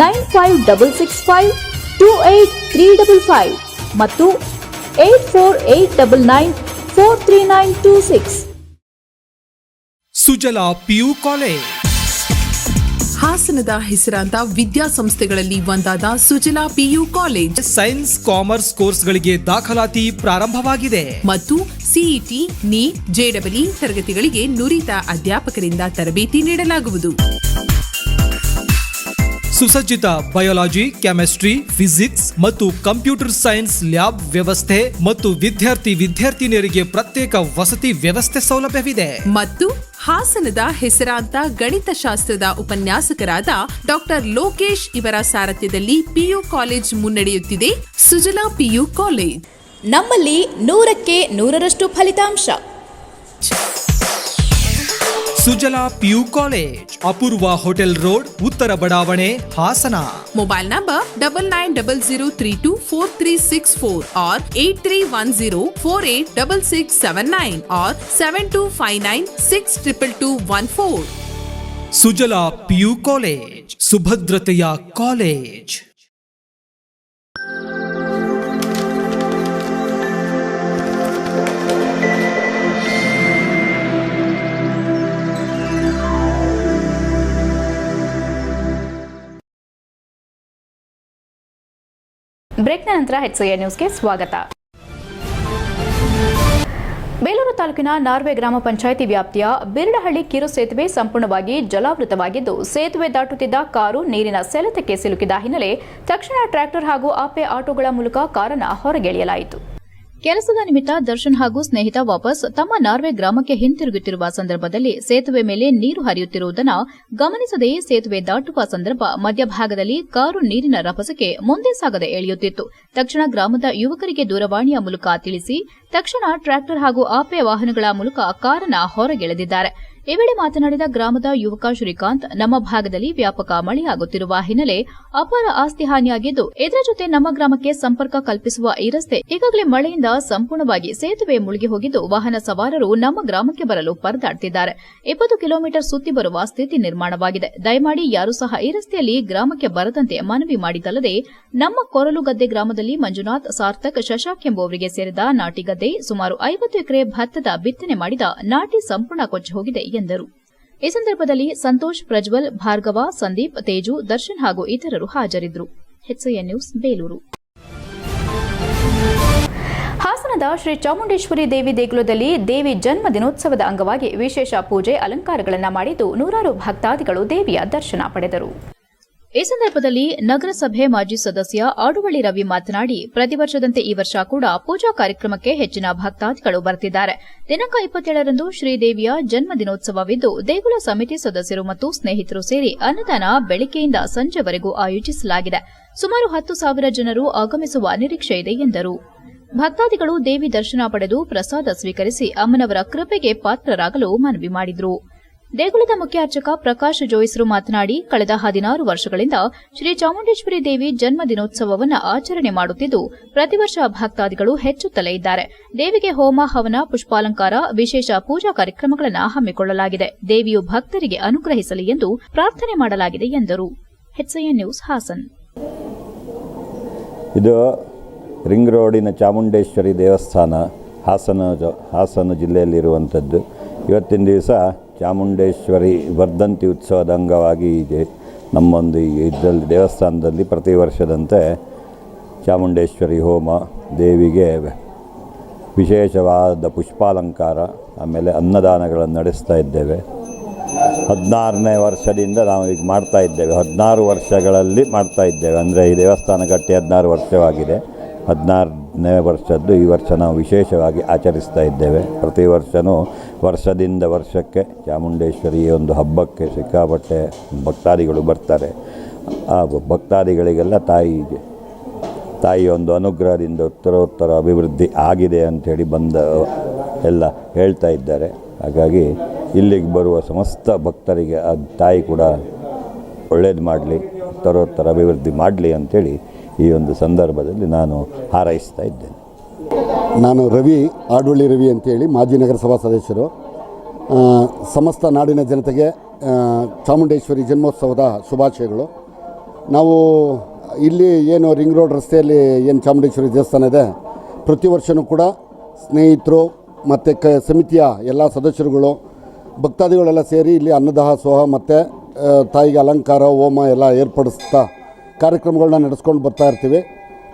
9566528355 ಮತ್ತು 8489943926. ಸುಜಲಾ PU ಕಾಲೇಜ್ ಹಾಸನದ ಹೆಸರಾಂತ ವಿದ್ಯಾಸಂಸ್ಥೆಗಳಲ್ಲಿ ಒಂದಾದ Sujala PU college science, commerce ಕೋರ್ಸ್ಗಳಿಗೆ ದಾಖಲಾತಿ ಪ್ರಾರಂಭವಾಗಿದೆ ಮತ್ತು CET, NEET, JEE ತರಗತಿಗಳಿಗೆ ನುರಿತ ಅಧ್ಯಾಪಕರಿಂದ ತರಬೇತಿ ನೀಡಲಾಗುವುದು. ಸುಸಜ್ಜಿತ ಬಯಾಲಜಿ, ಕೆಮಿಸ್ಟ್ರಿ, ಫಿಸಿಕ್ಸ್ ಮತ್ತು ಕಂಪ್ಯೂಟರ್ ಸೈನ್ಸ್ ಲ್ಯಾಬ್ ವ್ಯವಸ್ಥೆ ಮತ್ತು ವಿದ್ಯಾರ್ಥಿನಿಯರಿಗೆ ಪ್ರತ್ಯೇಕ ವಸತಿ ವ್ಯವಸ್ಥೆ ಸೌಲಭ್ಯವಿದೆ. ಮತ್ತು ಹಾಸನದ ಹೆಸರಾಂತ ಗಣಿತಶಾಸ್ತ್ರದ ಉಪನ್ಯಾಸಕರಾದ ಡಾಕ್ಟರ್ ಲೋಕೇಶ್ ಇವರ ಸಾರಥ್ಯದಲ್ಲಿ PU ಕಾಲೇಜ್ ಮುನ್ನಡೆಯುತ್ತಿದೆ. ಸುಜಲಾ PU ಕಾಲೇಜ್, ನಮ್ಮಲ್ಲಿ 100ಕ್ಕೆ 100ರಷ್ಟು ಫಲಿತಾಂಶ. Sujala PU college, Apoorva hotel road, ಉತ್ತರ ಬಡಾವಣೆ, Hassan. Mobile number 9900324364 or 8310486679 or 7259622214. Sujala PU college, ಸುಭದ್ರತೆಯ ಕಾಲೇಜ್. ಬ್ರೇಕ್ನ ನಂತರ HCN ನ್ಯೂಸ್ಗೆ ಸ್ವಾಗತ. ಬೇಲೂರು ತಾಲೂಕಿನ ನಾರ್ವೆ ಗ್ರಾಮ ಪಂಚಾಯಿತಿ ವ್ಯಾಪ್ತಿಯ ಬಿರಡಹಳ್ಳಿ ಕಿರು ಸೇತುವೆ ಸಂಪೂರ್ಣವಾಗಿ ಜಲಾವೃತವಾಗಿದ್ದು ಸೇತುವೆ ದಾಟುತ್ತಿದ್ದ ಕಾರು ನೀರಿನ ಸೆಳೆತಕ್ಕೆ ಸಿಲುಕಿದ ಹಿನ್ನೆಲೆ ತಕ್ಷಣ ಟ್ರ್ಯಾಕ್ಟರ್ ಹಾಗೂ ಆಪೆ ಆಟೋಗಳ ಮೂಲಕ ಕಾರನ್ನು ಹೊರಗೆಳೆಯಲಾಯಿತು. ಕೆಲಸದ ನಿಮಿತ್ತ ದರ್ಶನ್ ಹಾಗೂ ಸ್ನೇಹಿತ ವಾಪಸ್ ತಮ್ಮ ನಾರ್ವೆ ಗ್ರಾಮಕ್ಕೆ ಹಿಂತಿರುಗುತ್ತಿರುವ ಸಂದರ್ಭದಲ್ಲಿ ಸೇತುವೆ ಮೇಲೆ ನೀರು ಹರಿಯುತ್ತಿರುವುದನ್ನು ಗಮನಿಸದೆ ಸೇತುವೆ ದಾಟುವ ಸಂದರ್ಭ ಮಧ್ಯಭಾಗದಲ್ಲಿ ಕಾರು ನೀರಿನ ರಭಸಕ್ಕೆ ಮುಂದೆ ಸಾಗದೆ ಎಳೆಯುತ್ತಿತ್ತು. ತಕ್ಷಣ ಗ್ರಾಮದ ಯುವಕರಿಗೆ ದೂರವಾಣಿಯ ಮೂಲಕ ತಿಳಿಸಿ ತಕ್ಷಣ ಟ್ರ್ಯಾಕ್ಟರ್ ಹಾಗೂ ಆಪೆ ವಾಹನಗಳ ಮೂಲಕ ಕಾರನ್ನು ಹೊರಗೆಳೆದಿದ್ದಾರೆ. ಈ ವೇಳೆ ಮಾತನಾಡಿದ ಗ್ರಾಮದ ಯುವಕ ಶ್ರೀಕಾಂತ್, ನಮ್ಮ ಭಾಗದಲ್ಲಿ ವ್ಯಾಪಕ ಮಳೆಯಾಗುತ್ತಿರುವ ಹಿನ್ನೆಲೆ ಅಪಾರ ಆಸ್ತಿ ಹಾನಿಯಾಗಿದ್ದು, ಇದರ ಜೊತೆ ನಮ್ಮ ಗ್ರಾಮಕ್ಕೆ ಸಂಪರ್ಕ ಕಲ್ಪಿಸುವ ಈ ರಸ್ತೆ ಈಗಾಗಲೇ ಮಳೆಯಿಂದ ಸಂಪೂರ್ಣವಾಗಿ ಸೇತುವೆ ಮುಳುಗಿ ಹೋಗಿದ್ದು, ವಾಹನ ಸವಾರರು ನಮ್ಮ ಗ್ರಾಮಕ್ಕೆ ಬರಲು ಪರದಾಡುತ್ತಿದ್ದಾರೆ. 20 ಕಿಲೋಮೀಟರ್ ಸುತ್ತಿ ಬರುವ ಸ್ಥಿತಿ ನಿರ್ಮಾಣವಾಗಿದೆ. ದಯಮಾಡಿ ಯಾರೂ ಸಹ ಈ ರಸ್ತೆಯಲ್ಲಿ ಗ್ರಾಮಕ್ಕೆ ಬರದಂತೆ ಮನವಿ ಮಾಡಿದ್ದಲ್ಲದೆ, ನಮ್ಮ ಕೊರಲುಗದ್ದೆ ಗ್ರಾಮದಲ್ಲಿ ಮಂಜುನಾಥ್, ಸಾರ್ಥಕ್, ಶಶಾಕ್ ಎಂಬುವರಿಗೆ ಸೇರಿದ ನಾಟಿ ಗದ್ದೆ ಸುಮಾರು 50 ಎಕರೆ ಭತ್ತದ ಬಿತ್ತನೆ ಮಾಡಿದ ನಾಟಿ ಸಂಪೂರ್ಣ ಕೊಚ್ಚಿ ಹೋಗಿದೆ ಎಂದರು. ಈ ಸಂದರ್ಭದಲ್ಲಿ ಸಂತೋಷ್, ಪ್ರಜ್ವಲ್, ಭಾರ್ಗವ, ಸಂದೀಪ್, ತೇಜು, ದರ್ಶನ್ ಹಾಗೂ ಇತರರು ಹಾಜರಿದ್ದರು. HCN news Belur. ಹಾಸನದ ಶ್ರೀ ಚಾಮುಂಡೇಶ್ವರಿ ದೇವಿ ದೇಗುಲದಲ್ಲಿ ದೇವಿ ಜನ್ಮ ದಿನೋತ್ಸವದ ಅಂಗವಾಗಿ ವಿಶೇಷ ಪೂಜೆ ಅಲಂಕಾರಗಳನ್ನು ಮಾಡಿದ್ದು ನೂರಾರು ಭಕ್ತಾದಿಗಳು ದೇವಿಯ ದರ್ಶನ ಪಡೆದರು. ಈ ಸಂದರ್ಭದಲ್ಲಿ ನಗರಸಭೆ ಮಾಜಿ ಸದಸ್ಯ ಆಡುವಳ್ಳಿ ರವಿ ಮಾತನಾಡಿ, ಪ್ರತಿ ವರ್ಷದಂತೆ ಈ ವರ್ಷ ಕೂಡ ಪೂಜಾ ಕಾರ್ಯಕ್ರಮಕ್ಕೆ ಹೆಚ್ಚಿನ ಭಕ್ತಾದಿಗಳು ಬರುತ್ತಿದ್ದಾರೆ. ದಿನಾಂಕ 27ರಂದು ಶ್ರೀದೇವಿಯ ಜನ್ಮ ದಿನೋತ್ಸವವಿದ್ದು, ದೇಗುಲ ಸಮಿತಿ ಸದಸ್ಯರು ಮತ್ತು ಸ್ನೇಹಿತರು ಸೇರಿ ಅನ್ನದಾನ ಬೆಳಗ್ಗೆಯಿಂದ ಸಂಜೆವರೆಗೂ ಆಯೋಜಿಸಲಾಗಿದೆ. ಸುಮಾರು 10,000 ಜನರು ಆಗಮಿಸುವ ನಿರೀಕ್ಷೆ ಇದೆ ಎಂದರು. ಭಕ್ತಾದಿಗಳು ದೇವಿ ದರ್ಶನ ಪಡೆದು ಪ್ರಸಾದ ಸ್ವೀಕರಿಸಿ ಅಮ್ಮನವರ ಕೃಪೆಗೆ ಪಾತ್ರರಾಗಲು ಮನವಿ ಮಾಡಿದರು. ದೇಗುಲದ ಮುಖ್ಯ ಅರ್ಚಕ ಪ್ರಕಾಶ್ ಜೋಯಿಸರು ಮಾತನಾಡಿ, ಕಳೆದ 16 ವರ್ಷಗಳಿಂದ ಶ್ರೀ ಚಾಮುಂಡೇಶ್ವರಿ ದೇವಿ ಜನ್ಮ ದಿನೋತ್ಸವವನ್ನು ಆಚರಣೆ ಮಾಡುತ್ತಿದ್ದು, ಪ್ರತಿ ವರ್ಷ ಭಕ್ತಾದಿಗಳು ಹೆಚ್ಚುತ್ತಲೇ ಇದ್ದಾರೆ. ದೇವಿಗೆ ಹೋಮ, ಹವನ, ಪುಷ್ಪಾಲಂಕಾರ, ವಿಶೇಷ ಪೂಜಾ ಕಾರ್ಯಕ್ರಮಗಳನ್ನು ಹಮ್ಮಿಕೊಳ್ಳಲಾಗಿದೆ. ದೇವಿಯು ಭಕ್ತರಿಗೆ ಅನುಗ್ರಹಿಸಲಿ ಎಂದು ಪ್ರಾರ್ಥನೆ ಮಾಡಲಾಗಿದೆ ಎಂದರು. HCN news Hassan. ಇದು ರಿಂಗ್ ರೋಡಿನ ಚಾಮುಂಡೇಶ್ವರಿ ದೇವಸ್ಥಾನ ಹಾಸನ ಜಿಲ್ಲೆಯಲ್ಲಿರುವಂಥದ್ದು. ಇವತ್ತಿನ ದಿವಸ ಚಾಮುಂಡೇಶ್ವರಿ ವರ್ಧಂತಿ ಉತ್ಸವದ ಅಂಗವಾಗಿ ಇದೆ. ನಮ್ಮೊಂದು ಇದರಲ್ಲಿ ದೇವಸ್ಥಾನದಲ್ಲಿ ಪ್ರತಿ ವರ್ಷದಂತೆ ಚಾಮುಂಡೇಶ್ವರಿ ಹೋಮ, ದೇವಿಗೆ ವಿಶೇಷವಾದ ಪುಷ್ಪಾಲಂಕಾರ, ಆಮೇಲೆ ಅನ್ನದಾನಗಳನ್ನು ನಡೆಸ್ತಾ ಇದ್ದೇವೆ. 16ನೇ ವರ್ಷದಿಂದ ನಾವು ಈಗ ಮಾಡ್ತಾ ಇದ್ದೇವೆ. 16 ವರ್ಷಗಳಲ್ಲಿ ಮಾಡ್ತಾ ಇದ್ದೇವೆ. ಅಂದರೆ ಈ ದೇವಸ್ಥಾನ ಕಟ್ಟಿ 16 ವರ್ಷವಾಗಿದೆ. 16ನೇ ವರ್ಷದ್ದು ಈ ವರ್ಷ ನಾವು ವಿಶೇಷವಾಗಿ ಆಚರಿಸ್ತಾ ಇದ್ದೇವೆ. ಪ್ರತಿ ವರ್ಷವೂ ವರ್ಷದಿಂದ ವರ್ಷಕ್ಕೆ ಚಾಮುಂಡೇಶ್ವರಿ ಒಂದು ಹಬ್ಬಕ್ಕೆ ಸಿಕ್ಕಾಪಟ್ಟೆ ಭಕ್ತಾದಿಗಳು ಬರ್ತಾರೆ. ಆ ಭಕ್ತಾದಿಗಳಿಗೆಲ್ಲ ತಾಯಿಯ ಒಂದು ಅನುಗ್ರಹದಿಂದ ಉತ್ತರೋತ್ತರ ಅಭಿವೃದ್ಧಿ ಆಗಿದೆ ಅಂಥೇಳಿ ಎಲ್ಲ ಹೇಳ್ತಾ ಇದ್ದಾರೆ. ಹಾಗಾಗಿ ಇಲ್ಲಿಗೆ ಬರುವ ಸಮಸ್ತ ಭಕ್ತರಿಗೆ ಆ ತಾಯಿ ಕೂಡ ಒಳ್ಳೇದು ಮಾಡಲಿ, ಉತ್ತರೋತ್ತರ ಅಭಿವೃದ್ಧಿ ಮಾಡಲಿ ಅಂಥೇಳಿ ಈ ಒಂದು ಸಂದರ್ಭದಲ್ಲಿ ನಾನು ಹಾರೈಸ್ತಾ ಇದ್ದೇನೆ. ನಾನು ಆಡುವಳ್ಳಿ ರವಿ ಅಂತೇಳಿ ಮಾಜಿ ನಗರಸಭಾ ಸದಸ್ಯರು. ಸಮಸ್ತ ನಾಡಿನ ಜನತೆಗೆ ಚಾಮುಂಡೇಶ್ವರಿ ಜನ್ಮೋತ್ಸವದ ಶುಭಾಶಯಗಳು. ನಾವು ಇಲ್ಲಿ ಏನು ರಿಂಗ್ ರೋಡ್ ರಸ್ತೆಯಲ್ಲಿ ಏನು ಚಾಮುಂಡೇಶ್ವರಿ ದೇವಸ್ಥಾನ ಇದೆ, ಪ್ರತಿ ವರ್ಷವೂ ಕೂಡ ಸ್ನೇಹಿತರು ಮತ್ತು ಸಮಿತಿಯ ಎಲ್ಲ ಸದಸ್ಯರುಗಳು, ಭಕ್ತಾದಿಗಳೆಲ್ಲ ಸೇರಿ ಇಲ್ಲಿ ಅನ್ನದಾಸೋಹ ಮತ್ತು ತಾಯಿಗೆ ಅಲಂಕಾರ, ಹೋಮ ಎಲ್ಲ ಏರ್ಪಡಿಸ್ತಾ ಕಾರ್ಯಕ್ರಮಗಳನ್ನ ನಡೆಸ್ಕೊಂಡು ಬರ್ತಾ ಇರ್ತೀವಿ.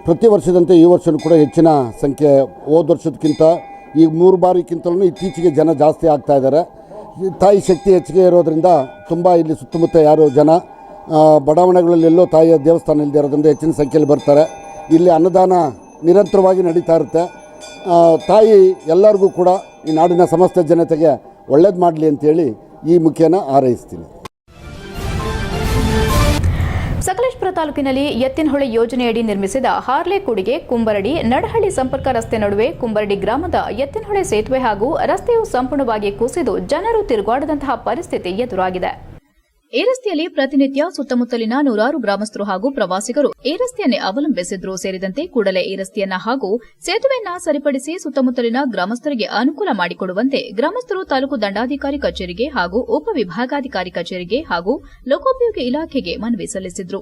ಪ್ರತಿ ವರ್ಷದಂತೆ ಈ ವರ್ಷವೂ ಕೂಡ ಹೆಚ್ಚಿನ ಸಂಖ್ಯೆ, ಹೋದ ವರ್ಷದಕ್ಕಿಂತ ಈಗ 3 ಬಾರಿಗಿಂತಲೂ ಇತ್ತೀಚೆಗೆ ಜನ ಜಾಸ್ತಿ ಆಗ್ತಾ ಇದ್ದಾರೆ. ತಾಯಿ ಶಕ್ತಿ ಹೆಚ್ಚಿಗೆ ಇರೋದರಿಂದ ತುಂಬ ಇಲ್ಲಿ ಸುತ್ತಮುತ್ತ ಯಾರು ಜನ ಬಡಾವಣೆಗಳಲ್ಲೆಲ್ಲೋ ತಾಯಿಯ ದೇವಸ್ಥಾನ ಇಲ್ಲದೆ ಇರೋದ್ರಿಂದ ಹೆಚ್ಚಿನ ಸಂಖ್ಯೆಯಲ್ಲಿ ಬರ್ತಾರೆ. ಇಲ್ಲಿ ಅನ್ನದಾನ ನಿರಂತರವಾಗಿ ನಡೀತಾ ಇರುತ್ತೆ. ತಾಯಿ ಎಲ್ಲರಿಗೂ ಕೂಡ ಈ ನಾಡಿನ ಸಮಸ್ತ ಜನತೆಗೆ ಒಳ್ಳೇದು ಮಾಡಲಿ ಅಂತೇಳಿ ಈ ಮುಖೇನ ಹಾರೈಸ್ತೀನಿ. ಸಕಲೇಶಪುರ ತಾಲೂಕಿನಲ್ಲಿ ಎತ್ತಿನಹೊಳೆ ಯೋಜನೆಯಡಿ ನಿರ್ಮಿಸಿದ ಹಾರ್ಲೆಕೂಡಿಗೆ ಕುಂಬರಡಿ ನಡಹಳ್ಳಿ ಸಂಪರ್ಕ ರಸ್ತೆ ನಡುವೆ ಕುಂಬರಡಿ ಗ್ರಾಮದ ಎತ್ತಿನಹೊಳೆ ಸೇತುವೆ ಹಾಗೂ ರಸ್ತೆಯು ಸಂಪೂರ್ಣವಾಗಿ ಕುಸಿದು ಜನರು ತಿರುಗಾಡದಂತಹ ಪರಿಸ್ಥಿತಿ ಎದುರಾಗಿದೆ. ಈ ರಸ್ತೆಯಲ್ಲಿ ಪ್ರತಿನಿತ್ಯ ಸುತ್ತಮುತ್ತಲಿನ ನೂರಾರು ಗ್ರಾಮಸ್ಥರು ಹಾಗೂ ಪ್ರವಾಸಿಗರು ಈ ರಸ್ತೆಯನ್ನೇ ಅವಲಂಬಿಸಿದ್ರು. ಸೇರಿದಂತೆ ಕೂಡಲೇ ಈ ರಸ್ತೆಯನ್ನ ಹಾಗೂ ಸೇತುವೆಯನ್ನ ಸರಿಪಡಿಸಿ ಸುತ್ತಮುತ್ತಲಿನ ಗ್ರಾಮಸ್ಥರಿಗೆ ಅನುಕೂಲ ಮಾಡಿಕೊಡುವಂತೆ ಗ್ರಾಮಸ್ಥರು ತಾಲೂಕು ದಂಡಾಧಿಕಾರಿ ಕಚೇರಿಗೆ ಹಾಗೂ ಉಪವಿಭಾಗಾಧಿಕಾರಿ ಕಚೇರಿಗೆ ಹಾಗೂ ಲೋಕೋಪಯೋಗಿ ಇಲಾಖೆಗೆ ಮನವಿ ಸಲ್ಲಿಸಿದ್ರು.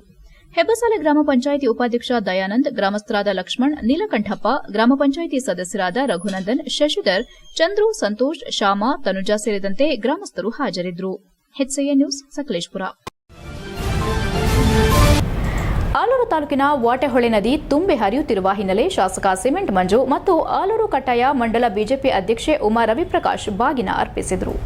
ಹೆಬ್ಬಸಾಲೆ ಗ್ರಾಮ ಪಂಚಾಯಿತಿ ಉಪಾಧ್ಯಕ್ಷ ದಯಾನಂದ್, ಗ್ರಾಮಸ್ಥರಾದ ಲಕ್ಷ್ಮಣ್, ನೀಲಕಂಠಪ್ಪ, ಗ್ರಾಮ ಪಂಚಾಯಿತಿ ಸದಸ್ಯರಾದ ರಘುನಂದನ್, ಶಶಿಧರ್, ಚಂದ್ರು, ಸಂತೋಷ್, ಶ್ಯಾಮ, ತನುಜಾ ಸೇರಿದಂತೆ ಗ್ರಾಮಸ್ಥರು ಹಾಜರಿದ್ದರು. HCN news Sakleshpur. ಆಲೂರು ತಾಲೂಕಿನ ವಾಟೆಹೊಳೆ ನದಿ ತುಂಬಿ ಹರಿಯುತ್ತಿರುವ ಹಿನ್ನೆಲೆ ಶಾಸಕ ಸಿಮೆಂಟ್ ಮಂಜು ಮತ್ತು ಆಲೂರು ಕಟ್ಟಾಯ ಮಂಡಲ ಬಿಜೆಪಿ ಅಧ್ಯಕ್ಷೆ ಉಮಾ ರವಿಪ್ರಕಾಶ್ ಬಾಗಿನ ಅರ್ಪಿಸಿದರು.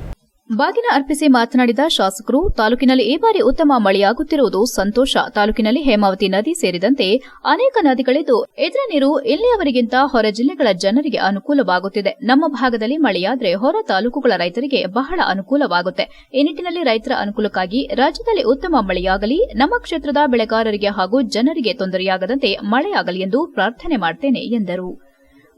ಬಾಗಿನ ಅರ್ಪಿಸಿ ಮಾತನಾಡಿದ ಶಾಸಕರು, ತಾಲೂಕಿನಲ್ಲಿ ಈ ಬಾರಿ ಉತ್ತಮ ಮಳೆಯಾಗುತ್ತಿರುವುದು ಸಂತೋಷ. ತಾಲೂಕಿನಲ್ಲಿ ಹೇಮಾವತಿ ನದಿ ಸೇರಿದಂತೆ ಅನೇಕ ನದಿಗಳಿದ್ದು ಇದರ ನೀರು ಇಲ್ಲಿಯವರಿಗಿಂತ ಹೊರ ಜಿಲ್ಲೆಗಳ ಜನರಿಗೆ ಅನುಕೂಲವಾಗುತ್ತಿದೆ. ನಮ್ಮ ಭಾಗದಲ್ಲಿ ಮಳೆಯಾದರೆ ಹೊರ ತಾಲೂಕುಗಳ ರೈತರಿಗೆ ಬಹಳ ಅನುಕೂಲವಾಗುತ್ತೆ. ಈ ನಿಟ್ಟಿನಲ್ಲಿ ರೈತರ ಅನುಕೂಲಕ್ಕಾಗಿ ರಾಜ್ಯದಲ್ಲಿ ಉತ್ತಮ ಮಳೆಯಾಗಲಿ, ನಮ್ಮ ಕ್ಷೇತ್ರದ ಬೆಳೆಗಾರರಿಗೆ ಹಾಗೂ ಜನರಿಗೆ ತೊಂದರೆಯಾಗದಂತೆ ಮಳೆಯಾಗಲಿ ಎಂದು ಪ್ರಾರ್ಥನೆ ಮಾಡುತ್ತೇನೆ ಎಂದರು.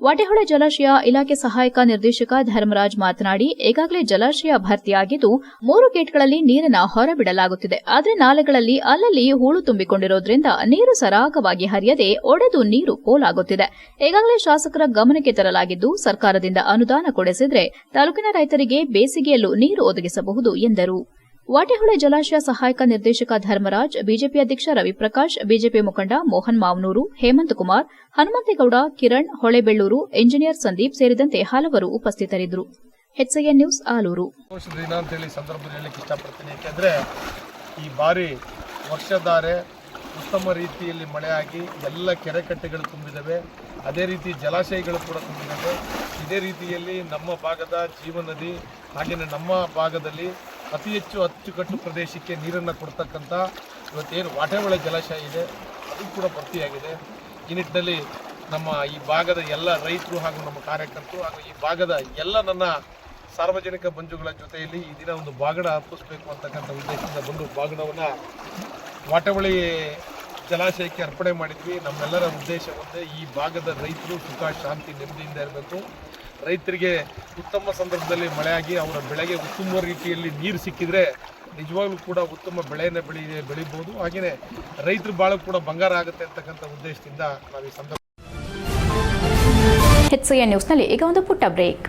ವಾಟೆಹೊಳೆ ಜಲಾಶಯ ಇಲಾಖೆ ಸಹಾಯಕ ನಿರ್ದೇಶಕ ಧರ್ಮರಾಜ್ ಮಾತನಾಡಿ, ಈಗಾಗಲೇ ಜಲಾಶಯ ಭರ್ತಿಯಾಗಿದ್ದು 3 ಗೇಟ್ಗಳಲ್ಲಿ ನೀರನ್ನು ಹೊರಬಿಡಲಾಗುತ್ತಿದೆ. ಆದರೆ ನಾಲೆಗಳಲ್ಲಿ ಅಲ್ಲಲ್ಲಿ ಹೂಳು ತುಂಬಿಕೊಂಡಿರುವುದರಿಂದ ನೀರು ಸರಾಗವಾಗಿ ಹರಿಯದೆ ಒಡೆದು ನೀರು ಪೋಲಾಗುತ್ತಿದೆ. ಈಗಾಗಲೇ ಶಾಸಕರ ಗಮನಕ್ಕೆ ತರಲಾಗಿದ್ದು, ಸರ್ಕಾರದಿಂದ ಅನುದಾನ ಕೊಡಿಸಿದರೆ ತಾಲೂಕಿನ ರೈತರಿಗೆ ಬೇಸಿಗೆಯಲ್ಲೂ ನೀರು ಒದಗಿಸಬಹುದು ಎಂದರು. ವಾಟೆಹೊಳೆ ಜಲಾಶಯ ಸಹಾಯಕ ನಿರ್ದೇಶಕ ಧರ್ಮರಾಜ್, ಬಿಜೆಪಿ ಅಧ್ಯಕ್ಷ ರವಿಪ್ರಕಾಶ್, ಬಿಜೆಪಿ ಮುಖಂಡ ಮೋಹನ್ ಮಾವನೂರು, ಹೇಮಂತ್ ಕುಮಾರ್, ಹನುಮಂತೇಗೌಡ, ಕಿರಣ್, ಹೊಳೆಬೆಳ್ಳೂರು, ಎಂಜಿನಿಯರ್ ಸಂದೀಪ್ ಸೇರಿದಂತೆ ಹಲವರು ಉಪಸ್ಥಿತರಿದ್ದರು. HCN news Alur. ದಿನ ಅಂತೇಳಿ ಸಂದರ್ಭದಲ್ಲಿ ಹೇಳಲಿಕ್ಕೆ ಇಷ್ಟಪಡ್ತೀನಿ. ಯಾಕೆಂದರೆ ಈ ಬಾರಿ ವರ್ಷಧಾರೆ ಉತ್ತಮ ರೀತಿಯಲ್ಲಿ ಮಳೆಯಾಗಿ ಎಲ್ಲ ಕೆರೆಕಟ್ಟೆಗಳು ತುಂಬಿದ್ದಾವೆ. ಅದೇ ರೀತಿ ಜಲಾಶಯಗಳು ಕೂಡ ತುಂಬಿದ್ದಾವೆ. ಇದೇ ರೀತಿಯಲ್ಲಿ ನಮ್ಮ ಭಾಗದ ಜೀವನದಿ ಹಾಗೆಯೇ ನಮ್ಮ ಭಾಗದಲ್ಲಿ ಅತಿ ಹೆಚ್ಚು ಅಚ್ಚುಕಟ್ಟು ಪ್ರದೇಶಕ್ಕೆ ನೀರನ್ನು ಕೊಡ್ತಕ್ಕಂಥ ಇವತ್ತೇನು ವಾಟೆಹೊಳೆ ಜಲಾಶಯ ಇದೆ ಅದು ಕೂಡ ಭರ್ತಿಯಾಗಿದೆ. ಈ ನಿಟ್ಟಿನಲ್ಲಿ ನಮ್ಮ ಈ ಭಾಗದ ಎಲ್ಲ ರೈತರು ಹಾಗೂ ನಮ್ಮ ಕಾರ್ಯಕರ್ತರು ಹಾಗೂ ಈ ಭಾಗದ ಎಲ್ಲ ನನ್ನ ಸಾರ್ವಜನಿಕ ಬಂಧುಗಳ ಜೊತೆಯಲ್ಲಿ ಈ ದಿನ ಒಂದು ಬಾಗಣ ಅರ್ಪಿಸಬೇಕು ಅಂತಕ್ಕಂಥ ಉದ್ದೇಶದಿಂದ ಬಂದು ಬಾಗಣವನ್ನು ವಾಟೆಹೊಳೆ ಜಲಾಶಯಕ್ಕೆ ಅರ್ಪಣೆ ಮಾಡಿದ್ವಿ. ನಮ್ಮೆಲ್ಲರ ಉದ್ದೇಶ ಒಂದೇ, ಈ ಭಾಗದ ರೈತರು ಸುಖ ಶಾಂತಿ ನೆಮ್ಮದಿಯಿಂದ ಇರಬೇಕು. ರೈತರಿಗೆ ಉತ್ತಮ ಸಂದರ್ಭದಲ್ಲಿ ಮಳೆಯಾಗಿ ಅವರ ಬೆಳೆಗೆ ಉತ್ತಮ ರೀತಿಯಲ್ಲಿ ನೀರು ಸಿಕ್ಕಿದ್ರೆ ನಿಜವಾಗ್ಲೂ ಕೂಡ ಉತ್ತಮ ಬೆಳೆಯನ್ನು ಬೆಳಿಬೋದು. ಹಾಗೆಯೇ ರೈತರ ಬಾಳು ಕೂಡ ಬಂಗಾರ ಆಗುತ್ತೆ ಅಂತಕ್ಕಂಥ ಉದ್ದೇಶದಿಂದ ನಾವು ಈ ಸಂದರ್ಭ. HCN ನ್ಯೂಸ್ನಲ್ಲಿ ಈಗ ಒಂದು ಪುಟ್ಟ break.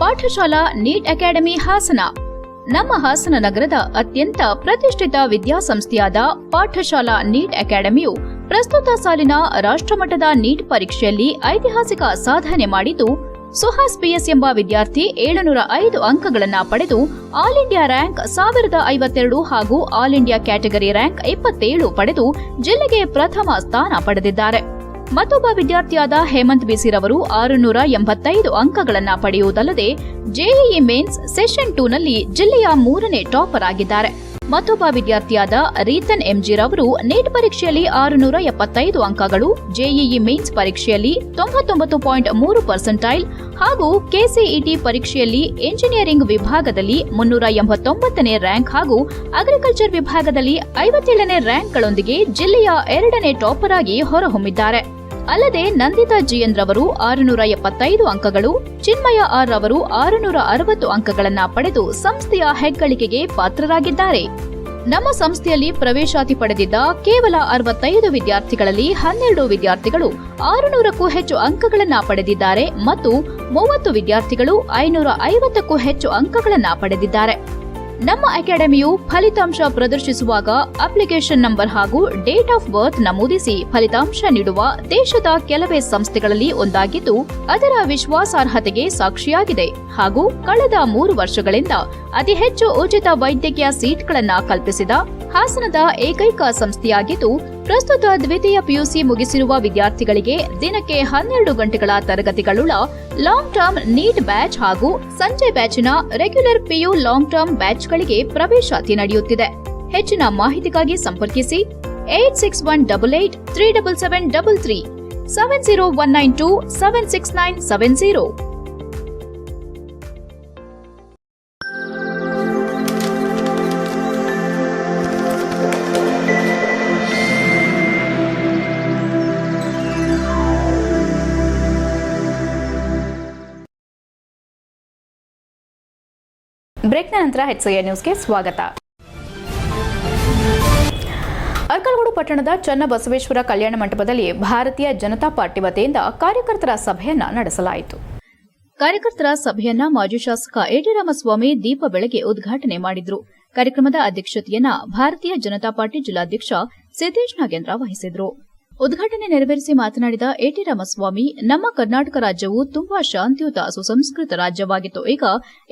Pathashala NEET academy Hassan. ನಮ್ಮ ಹಾಸನ ನಗರದ ಅತ್ಯಂತ ಪ್ರತಿಷ್ಠಿತ ವಿದ್ಯಾಸಂಸ್ಥೆಯಾದ ಪಾಠಶಾಲಾ ನೀಟ್ ಅಕಾಡೆಮಿಯು ಪ್ರಸ್ತುತ ಸಾಲಿನ ರಾಷ್ಟ್ರಮಟ್ಟದ ನೀಟ್ ಪರೀಕ್ಷೆಯಲ್ಲಿ ಐತಿಹಾಸಿಕ ಸಾಧನೆ ಮಾಡಿದ್ದು, ಸುಹಾಸ್ PS ಎಂಬ ವಿದ್ಯಾರ್ಥಿ 705 ಅಂಕಗಳನ್ನು ಪಡೆದು ಆಲ್ ಇಂಡಿಯಾ ರ್ಯಾಂಕ್ 1052 ಹಾಗೂ ಆಲ್ ಇಂಡಿಯಾ ಕ್ಯಾಟಗರಿ ರ್ಯಾಂಕ್ 27 ಪಡೆದು ಜಿಲ್ಲೆಗೆ ಪ್ರಥಮ ಸ್ಥಾನ ಪಡೆದಿದ್ದಾರೆ. ಮತ್ತೊಬ್ಬ ವಿದ್ಯಾರ್ಥಿಯಾದ ಹೇಮಂತ್ BC ರವರು 685 ಅಂಕಗಳನ್ನು ಪಡೆಯುವುದಲ್ಲದೆ JEE ಮೇನ್ಸ್ ಸೆಷನ್ 2 ನಲ್ಲಿ ಜಿಲ್ಲೆಯ 3ನೇ ಟಾಪರ್ ಆಗಿದ್ದಾರೆ. ಮತ್ತೊಬ್ಬ ವಿದ್ಯಾರ್ಥಿಯಾದ ರೀತನ್ MG ರವರು ನೀಟ್ ಪರೀಕ್ಷೆಯಲ್ಲಿ 675 ಅಂಕಗಳು, JEE ಮೇನ್ಸ್ ಪರೀಕ್ಷೆಯಲ್ಲಿ 99.3% ಹಾಗೂ KCET ಪರೀಕ್ಷೆಯಲ್ಲಿ ಎಂಜಿನಿಯರಿಂಗ್ ವಿಭಾಗದಲ್ಲಿ 389ನೇ ರ್ಯಾಂಕ್ ಹಾಗೂ ಅಗ್ರಿಕಲ್ಚರ್ ವಿಭಾಗದಲ್ಲಿ 57ನೇ ರ್ಯಾಂಕ್ಗಳೊಂದಿಗೆ ಜಿಲ್ಲೆಯ 2ನೇ ಟಾಪರ್ ಆಗಿ ಹೊರಹೊಮ್ಮಿದ್ದಾರೆ. ಅಲ್ಲದೆ ನಂದಿತಾ GN ರವರು 675 ಅಂಕಗಳು, ಚಿನ್ಮಯ R ರವರು 660 ಅಂಕಗಳನ್ನು ಪಡೆದು ಸಂಸ್ಥೆಯ ಹೆಗ್ಗಳಿಕೆಗೆ ಪಾತ್ರರಾಗಿದ್ದಾರೆ. ನಮ್ಮ ಸಂಸ್ಥೆಯಲ್ಲಿ ಪ್ರವೇಶಾತಿ ಪಡೆದಿದ್ದ ಕೇವಲ 65 ವಿದ್ಯಾರ್ಥಿಗಳಲ್ಲಿ 12 ವಿದ್ಯಾರ್ಥಿಗಳು 600ಕ್ಕೂ ಹೆಚ್ಚು ಅಂಕಗಳನ್ನು ಪಡೆದಿದ್ದಾರೆ ಮತ್ತು 30 ವಿದ್ಯಾರ್ಥಿಗಳು 550ಕ್ಕೂ ಹೆಚ್ಚು ಅಂಕಗಳನ್ನು ಪಡೆದಿದ್ದಾರೆ. ನಮ್ಮ ಅಕಾಡೆಮಿಯು ಫಲಿತಾಂಶ ಪ್ರದರ್ಶಿಸುವಾಗ ಅಪ್ಲಿಕೇಶನ್ ನಂಬರ್ ಹಾಗೂ ಡೇಟ್ ಆಫ್ ಬರ್ತ್ ನಮೂದಿಸಿ ಫಲಿತಾಂಶ ನೀಡುವ ದೇಶದ ಕೆಲವೇ ಸಂಸ್ಥೆಗಳಲ್ಲಿ ಒಂದಾಗಿದ್ದು, ಅದರ ವಿಶ್ವಾಸಾರ್ಹತೆಗೆ ಸಾಕ್ಷಿಯಾಗಿದೆ ಹಾಗೂ ಕಳೆದ 3 ವರ್ಷಗಳಿಂದ ಅತಿ ಹೆಚ್ಚು ಉಚಿತ ವೈದ್ಯಕೀಯ ಸೀಟ್ಗಳನ್ನು ಕಲ್ಪಿಸಿದ ಹಾಸನದ ಏಕೈಕ ಸಂಸ್ಥೆಯಾಗಿದ್ದು, ಪ್ರಸ್ತುತ ದ್ವಿತೀಯ PUC ಮುಗಿಸಿರುವ ವಿದ್ಯಾರ್ಥಿಗಳಿಗೆ ದಿನಕ್ಕೆ 12 ಗಂಟೆಗಳ ತರಗತಿಗಳುಳ್ಳ ಲಾಂಗ್ ಟರ್ಮ್ ನೀಟ್ ಬ್ಯಾಚ್ ಹಾಗೂ ಸಂಜೆ ಬ್ಯಾಚಿನ ರೆಗ್ಯುಲರ್ PU ಲಾಂಗ್ ಟರ್ಮ್ ಬ್ಯಾಚ್ಗಳಿಗೆ ಪ್ರವೇಶಾತಿ ನಡೆಯುತ್ತಿದೆ. ಹೆಚ್ಚಿನ ಮಾಹಿತಿಗಾಗಿ ಸಂಪರ್ಕಿಸಿ 8618837733 70192 76970. ಬ್ರೇಕ್ನ ನಂತರ HCN ನ್ಯೂಸ್ಗೆ ಸ್ವಾಗತ. ಅರ್ಕಲಗೂಡು ಪಟ್ಟಣದ ಚನ್ನಬಸವೇಶ್ವರ ಕಲ್ಯಾಣ ಮಂಟಪದಲ್ಲಿ ಭಾರತೀಯ ಜನತಾ ಪಾರ್ಟಿ ವತಿಯಿಂದ ಕಾರ್ಯಕರ್ತರ ಸಭೆಯನ್ನ ನಡೆಸಲಾಯಿತು. ಕಾರ್ಯಕರ್ತರ ಸಭೆಯನ್ನ ಮಾಜಿ ಶಾಸಕ ಯಡಿರಾಮಸ್ವಾಮಿ ದೀಪ ಬೆಳಗ್ಗೆ ಉದ್ಘಾಟನೆ ಮಾಡಿದ್ರು. ಕಾರ್ಯಕ್ರಮದ ಅಧ್ಯಕ್ಷತೆಯನ್ನ ಭಾರತೀಯ ಜನತಾ ಪಾರ್ಟಿ ಜಿಲ್ಲಾಧ್ಯಕ್ಷ ಸಿದ್ದೇಶ್ ನಾಗೇಂದ್ರ ವಹಿಸಿದ್ರು. ಉದ್ಘಾಟನೆ ನೆರವೇರಿಸಿ ಮಾತನಾಡಿದ ಎಟಿ ರಾಮಸ್ವಾಮಿ, ನಮ್ಮ ಕರ್ನಾಟಕ ರಾಜ್ಯವು ತುಂಬಾ ಶಾಂತಿಯುತ ಸುಸಂಸ್ಕೃತ ರಾಜ್ಯವಾಗಿತ್ತು. ಈಗ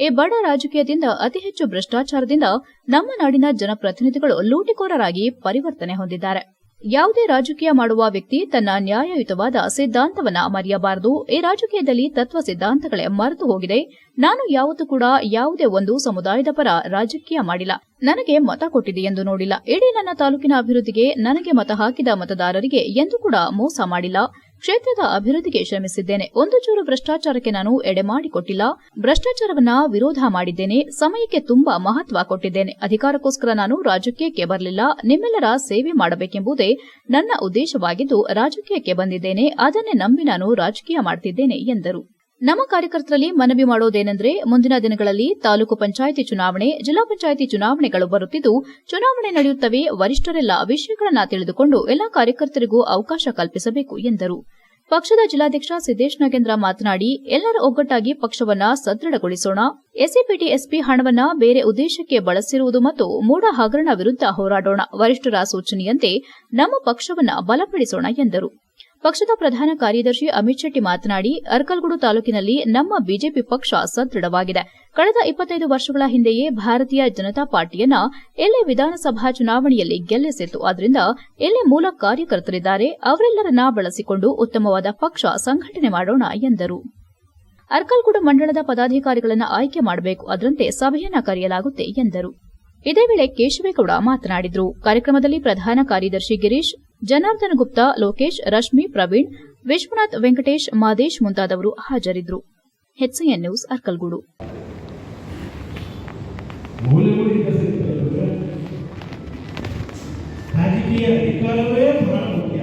ಈ ಬಡ ರಾಜಕೀಯದಿಂದ ಅತಿ ಹೆಚ್ಚು ಭ್ರಷ್ಟಾಚಾರದಿಂದ ನಮ್ಮ ನಾಡಿನ ಜನಪ್ರತಿನಿಧಿಗಳು ಲೂಟಿಕೋರರಾಗಿ ಪರಿವರ್ತನೆ ಹೊಂದಿದ್ದಾರೆ. ಯಾವುದೇ ರಾಜಕೀಯ ಮಾಡುವ ವ್ಯಕ್ತಿ ತನ್ನ ನ್ಯಾಯಯುತವಾದ ಸಿದ್ಧಾಂತವನ್ನ ಮರೆಯಬಾರದು. ಈ ರಾಜಕೀಯದಲ್ಲಿ ತತ್ವ ಸಿದ್ಧಾಂತಗಳೇ ಮರೆತು ಹೋಗಿದೆ. ನಾನು ಯಾವತ್ತೂ ಕೂಡ ಯಾವುದೇ ಒಂದು ಸಮುದಾಯದ ಪರ ರಾಜಕೀಯ ಮಾಡಿಲ್ಲ. ನನಗೆ ಮತ ಕೊಟ್ಟಿದೆ ಎಂದು ನೋಡಿಲ್ಲ. ಇಡೀ ನನ್ನ ತಾಲೂಕಿನ ಅಭಿವೃದ್ಧಿಗೆ ನನಗೆ ಮತ ಹಾಕಿದ ಮತದಾರರಿಗೆ ಎಂದೂ ಕೂಡ ಮೋಸ ಮಾಡಿಲ್ಲ. ಕ್ಷೇತ್ರದ ಅಭಿವೃದ್ಧಿಗೆ ಶ್ರಮಿಸಿದ್ದೇನೆ. ಒಂದು ಚೂರು ಭ್ರಷ್ಟಾಚಾರಕ್ಕೆ ನಾನು ಎಡೆಮಾಡಿಕೊಟ್ಟಿಲ್ಲ. ಭ್ರಷ್ಟಾಚಾರವನ್ನ ವಿರೋಧ ಮಾಡಿದ್ದೇನೆ. ಸಮಯಕ್ಕೆ ತುಂಬಾ ಮಹತ್ವ ಕೊಟ್ಟಿದ್ದೇನೆ. ಅಧಿಕಾರಕ್ಕೋಸ್ಕರ ನಾನು ರಾಜಕೀಯಕ್ಕೆ ಬರಲಿಲ್ಲ. ನಿಮ್ಮೆಲ್ಲರ ಸೇವೆ ಮಾಡಬೇಕೆಂಬುದೇ ನನ್ನ ಉದ್ದೇಶವಾಗಿದ್ದು ರಾಜಕೀಯಕ್ಕೆ ಬಂದಿದ್ದೇನೆ. ಅದನ್ನೇ ನಂಬಿ ನಾನು ರಾಜಕೀಯ ಮಾಡುತ್ತಿದ್ದೇನೆ ಎಂದರು. ನಮ್ಮ ಕಾರ್ಯಕರ್ತರಲ್ಲಿ ಮನವಿ ಮಾಡೋದೇನೆಂದರೆ, ಮುಂದಿನ ದಿನಗಳಲ್ಲಿ ತಾಲೂಕು ಪಂಚಾಯಿತಿ ಚುನಾವಣೆ, ಜಿಲ್ಲಾ ಪಂಚಾಯಿತಿ ಚುನಾವಣೆಗಳು ಬರುತ್ತಿದ್ದು, ಚುನಾವಣೆ ನಡೆಯುತ್ತವೆ. ವರಿಷ್ಠರೆಲ್ಲ ವಿಷಯಗಳನ್ನು ತಿಳಿದುಕೊಂಡು ಎಲ್ಲಾ ಕಾರ್ಯಕರ್ತರಿಗೂ ಅವಕಾಶ ಕಲ್ಪಿಸಬೇಕು ಎಂದರು. ಪಕ್ಷದ ಜಿಲ್ಲಾಧ್ಯಕ್ಷ ಸಿದ್ದೇಶ್ ನಾಗೇಂದ್ರ ಮಾತನಾಡಿ, ಎಲ್ಲರೂ ಒಗ್ಗಟ್ಟಾಗಿ ಪಕ್ಷವನ್ನ ಸದೃಢಗೊಳಿಸೋಣ. ಎಸ್ಸಿಪಿಟಿ ಎಸ್ಪಿ ಹಣವನ್ನ ಬೇರೆ ಉದ್ದೇಶಕ್ಕೆ ಬಳಸಿರುವುದು ಮತ್ತು ಮೂಢ ಹಗರಣ ವಿರುದ್ಧ ಹೋರಾಡೋಣ. ವರಿಷ್ಠರ ಸೂಚನೆಯಂತೆ ನಮ್ಮ ಪಕ್ಷವನ್ನ ಬಲಪಡಿಸೋಣ ಎಂದರು. ಪಕ್ಷದ ಪ್ರಧಾನ ಕಾರ್ಯದರ್ಶಿ ಅಮಿತ್ ಶೆಟ್ಟಿ ಮಾತನಾಡಿ, ಅರ್ಕಲ್ಗೂಡು ತಾಲೂಕಿನಲ್ಲಿ ನಮ್ಮ ಬಿಜೆಪಿ ಪಕ್ಷ ಸದೃಢವಾಗಿದೆ. ಕಳೆದ 25 ವರ್ಷಗಳ ಹಿಂದೆಯೇ ಭಾರತೀಯ ಜನತಾ ಪಾರ್ಟಿಯನ್ನ ಎಲ್ಲೇ ವಿಧಾನಸಭಾ ಚುನಾವಣೆಯಲ್ಲಿ ಗೆಲ್ಲಿಸಿತ್ತು. ಆದ್ದರಿಂದ ಎಲ್ಲೇ ಮೂಲ ಕಾರ್ಯಕರ್ತರಿದ್ದಾರೆ, ಅವರೆಲ್ಲರನ್ನ ಬಳಸಿಕೊಂಡು ಉತ್ತಮವಾದ ಪಕ್ಷ ಸಂಘಟನೆ ಮಾಡೋಣ ಎಂದರು. ಅರ್ಕಲ್ಗೂಡು ಮಂಡಳದ ಪದಾಧಿಕಾರಿಗಳನ್ನು ಆಯ್ಕೆ ಮಾಡಬೇಕು. ಅದರಂತೆ ಸಭೆಯನ್ನ ಕರೆಯಲಾಗುತ್ತೆ ಎಂದರು. ಇದೇ ವೇಳೆ ಕೇಶವೇಗೌಡ ಮಾತನಾಡಿದರು. ಕಾರ್ಯಕ್ರಮದಲ್ಲಿ ಪ್ರಧಾನ ಕಾರ್ಯದರ್ಶಿ ಗಿರೀಶ್, ಜನಾರ್ದನ ಗುಪ್ತಾ, ಲೋಕೇಶ್, ರಶ್ಮಿ, ಪ್ರವೀಣ್, ವಿಶ್ವನಾಥ್, ವೆಂಕಟೇಶ್, ಮಾದೇಶ್ ಮುಂತಾದವರು ಹಾಜರಿದ್ದರು. HCN news Arkalgud. ರಾಜಕೀಯ ಅಧಿಕಾರವೇ ಬಹಳ ಮುಖ್ಯ.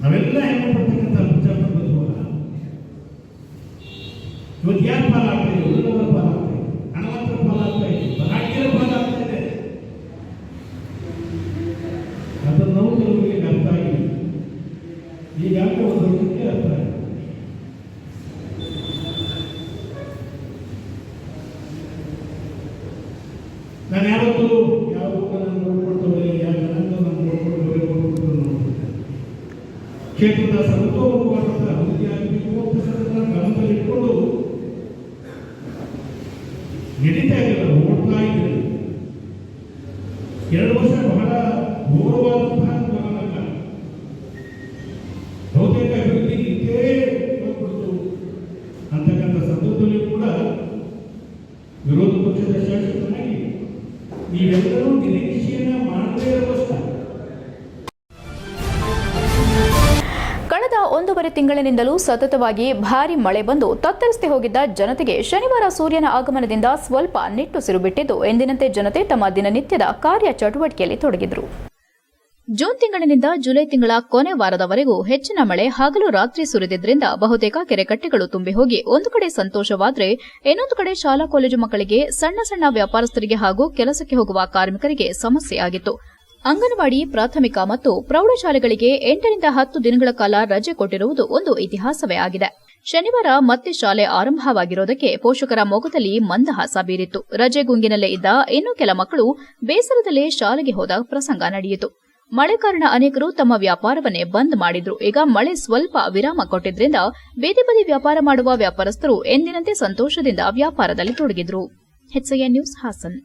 ನಾವೆಲ್ಲ ಹೆಣ್ಣು ಪಡ್ತಕ್ಕಂಥ ವಿಚಾರ ಬದುಕುವ ಇವತ್ತು ಯಾರು ಫಲ ಆಗ್ತಾ ಇದೆ? ಉಳಿದವರ ಫಲ ಆಗ್ತಾ ಇದೆ, ಹಣವಂತರ ಫಲ ಆಗ್ತಾ ಇದೆ, ಬಲಾಢ್ಯರ ಫಲ ಆಗ್ತಾ ಇದೆ. ಅದನ್ನು ನಾವು ಕೆಲವರಿಗೆ ಅರ್ಥ ಆಗಿದೆ. ಈಗಾಗಲೇ ಒಂದು ವರ್ಷಕ್ಕೆ ಅರ್ಥ ಆಗಿದೆ. ನಾನು ಯಾವತ್ತೂ ಯಾವ ನಾನು ನೋಡ್ಕೊಳ್ತೇವೆ, ಯಾವ ಜನಾಂಗ ನಾನು ನೋಡ್ಕೊಳ್ಬೇಕು ನೋಡ್ಕೊಳ್ತೇನೆ. ಕ್ಷೇತ್ರದ ಸರ್ವತೋಮುಖವಾದಂಥ ಅಭಿವೃದ್ಧಿ ಆಗಬೇಕು ಅಂತ ಗಮನದಲ್ಲಿಟ್ಕೊಂಡು ನಡೀತಾ ಇದ್ದಾರೆ, ಓಡ್ತಾ ಇದ್ದಾರೆ. 2 ವರ್ಷ ಬಹಳ ಘೋರವಾದಂತಹ ಕಾಲ. ಬಹುತೇಕ ಅಭಿವೃದ್ಧಿ ಇದೇ ಕೊಡ್ತು ಅಂತಕ್ಕಂಥ ಸಂದರ್ಭದಲ್ಲಿ ಕೂಡ ವಿರೋಧ ಪಕ್ಷದ ಶಾಸಕರಾಗಿ ನೀವೆಲ್ಲರೂ ನಿರೀಕ್ಷೆಯನ್ನ ಮಾಡದೇ ಇರುವಷ್ಟ. ಕಳೆದ 1.5 ತಿಂಗಳಿನಿಂದಲೂ ಸತತವಾಗಿ ಭಾರೀ ಮಳೆ ಬಂದು ತತ್ತರಿಸಿ ಹೋಗಿದ್ದ ಜನತೆಗೆ ಶನಿವಾರ ಸೂರ್ಯನ ಆಗಮನದಿಂದ ಸ್ವಲ್ಪ ನಿಟ್ಟುಸಿರು ಬಿಟ್ಟಿದ್ದು, ಎಂದಿನಂತೆ ಜನತೆ ತಮ್ಮ ದಿನನಿತ್ಯದ ಕಾರ್ಯ ಚಟುವಟಿಕೆಯಲ್ಲಿ ತೊಡಗಿದರು. ಜೂನ್ ತಿಂಗಳಿನಿಂದ ಜುಲೈ ತಿಂಗಳ ಕೊನೆ ವಾರದವರೆಗೂ ಹೆಚ್ಚಿನ ಮಳೆ ಹಗಲು ರಾತ್ರಿ ಸುರಿದಿದ್ದರಿಂದ ಬಹುತೇಕ ಕೆರೆಕಟ್ಟೆಗಳು ತುಂಬಿ ಹೋಗಿ ಒಂದು ಕಡೆ ಸಂತೋಷವಾದರೆ ಇನ್ನೊಂದು ಕಡೆ ಶಾಲಾ ಕಾಲೇಜು ಮಕ್ಕಳಿಗೆ, ಸಣ್ಣ ಸಣ್ಣ ವ್ಯಾಪಾರಸ್ಥರಿಗೆ ಹಾಗೂ ಕೆಲಸಕ್ಕೆ ಹೋಗುವ ಕಾರ್ಮಿಕರಿಗೆ ಸಮಸ್ಯೆಯಾಗಿತ್ತು. ಅಂಗನವಾಡಿ, ಪ್ರಾಥಮಿಕ ಮತ್ತು ಪ್ರೌಢಶಾಲೆಗಳಿಗೆ 8 ರಿಂದ 10 ದಿನಗಳ ಕಾಲ ರಜೆ ಕೊಟ್ಟಿರುವುದು ಒಂದು ಇತಿಹಾಸವೇ ಆಗಿದೆ. ಶನಿವಾರ ಮತ್ತೆ ಶಾಲೆ ಆರಂಭವಾಗಿರೋದಕ್ಕೆ ಪೋಷಕರ ಮೊಗದಲ್ಲಿ ಮಂದಹಾಸ ಬೀರಿತ್ತು. ರಜೆ ಗುಂಗಿನಲ್ಲೇ ಇದ್ದ ಇನ್ನು ಕೆಲ ಮಕ್ಕಳು ಬೇಸರದಲ್ಲೇ ಶಾಲೆಗೆ ಹೋದ ಪ್ರಸಂಗ ನಡೆಯಿತು. ಮಳೆ ಕಾರಣ ಅನೇಕರು ತಮ್ಮ ವ್ಯಾಪಾರವನ್ನೇ ಬಂದ್ ಮಾಡಿದ್ರು. ಈಗ ಮಳೆ ಸ್ವಲ್ಪ ವಿರಾಮ ಕೊಟ್ಟಿದ್ರಿಂದ ಬೀದಿ ಬದಿ ವ್ಯಾಪಾರ ಮಾಡುವ ವ್ಯಾಪಾರಸ್ಥರು ಎಂದಿನಂತೆ ಸಂತೋಷದಿಂದ ವ್ಯಾಪಾರದಲ್ಲಿ ತೊಡಗಿದ್ರು. HCN news Haasan.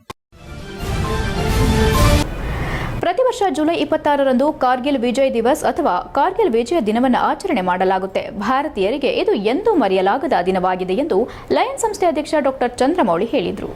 ಪ್ರತಿ ವರ್ಷ ಜುಲೈ 26ರಂದು ಕಾರ್ಗಿಲ್ ವಿಜಯ್ ದಿವಸ್ ಅಥವಾ ಕಾರ್ಗಿಲ್ ವಿಜಯ ದಿನವನ್ನು ಆಚರಣೆ ಮಾಡಲಾಗುತ್ತೆ. ಭಾರತೀಯರಿಗೆ ಇದು ಎಂದೂ ಮರೆಯಲಾಗದ ದಿನವಾಗಿದೆ ಎಂದು ಲಯನ್ ಸಂಸ್ಥೆ ಅಧ್ಯಕ್ಷ ಡಾ ಚಂದ್ರಮೌಳಿ ಹೇಳಿದರು.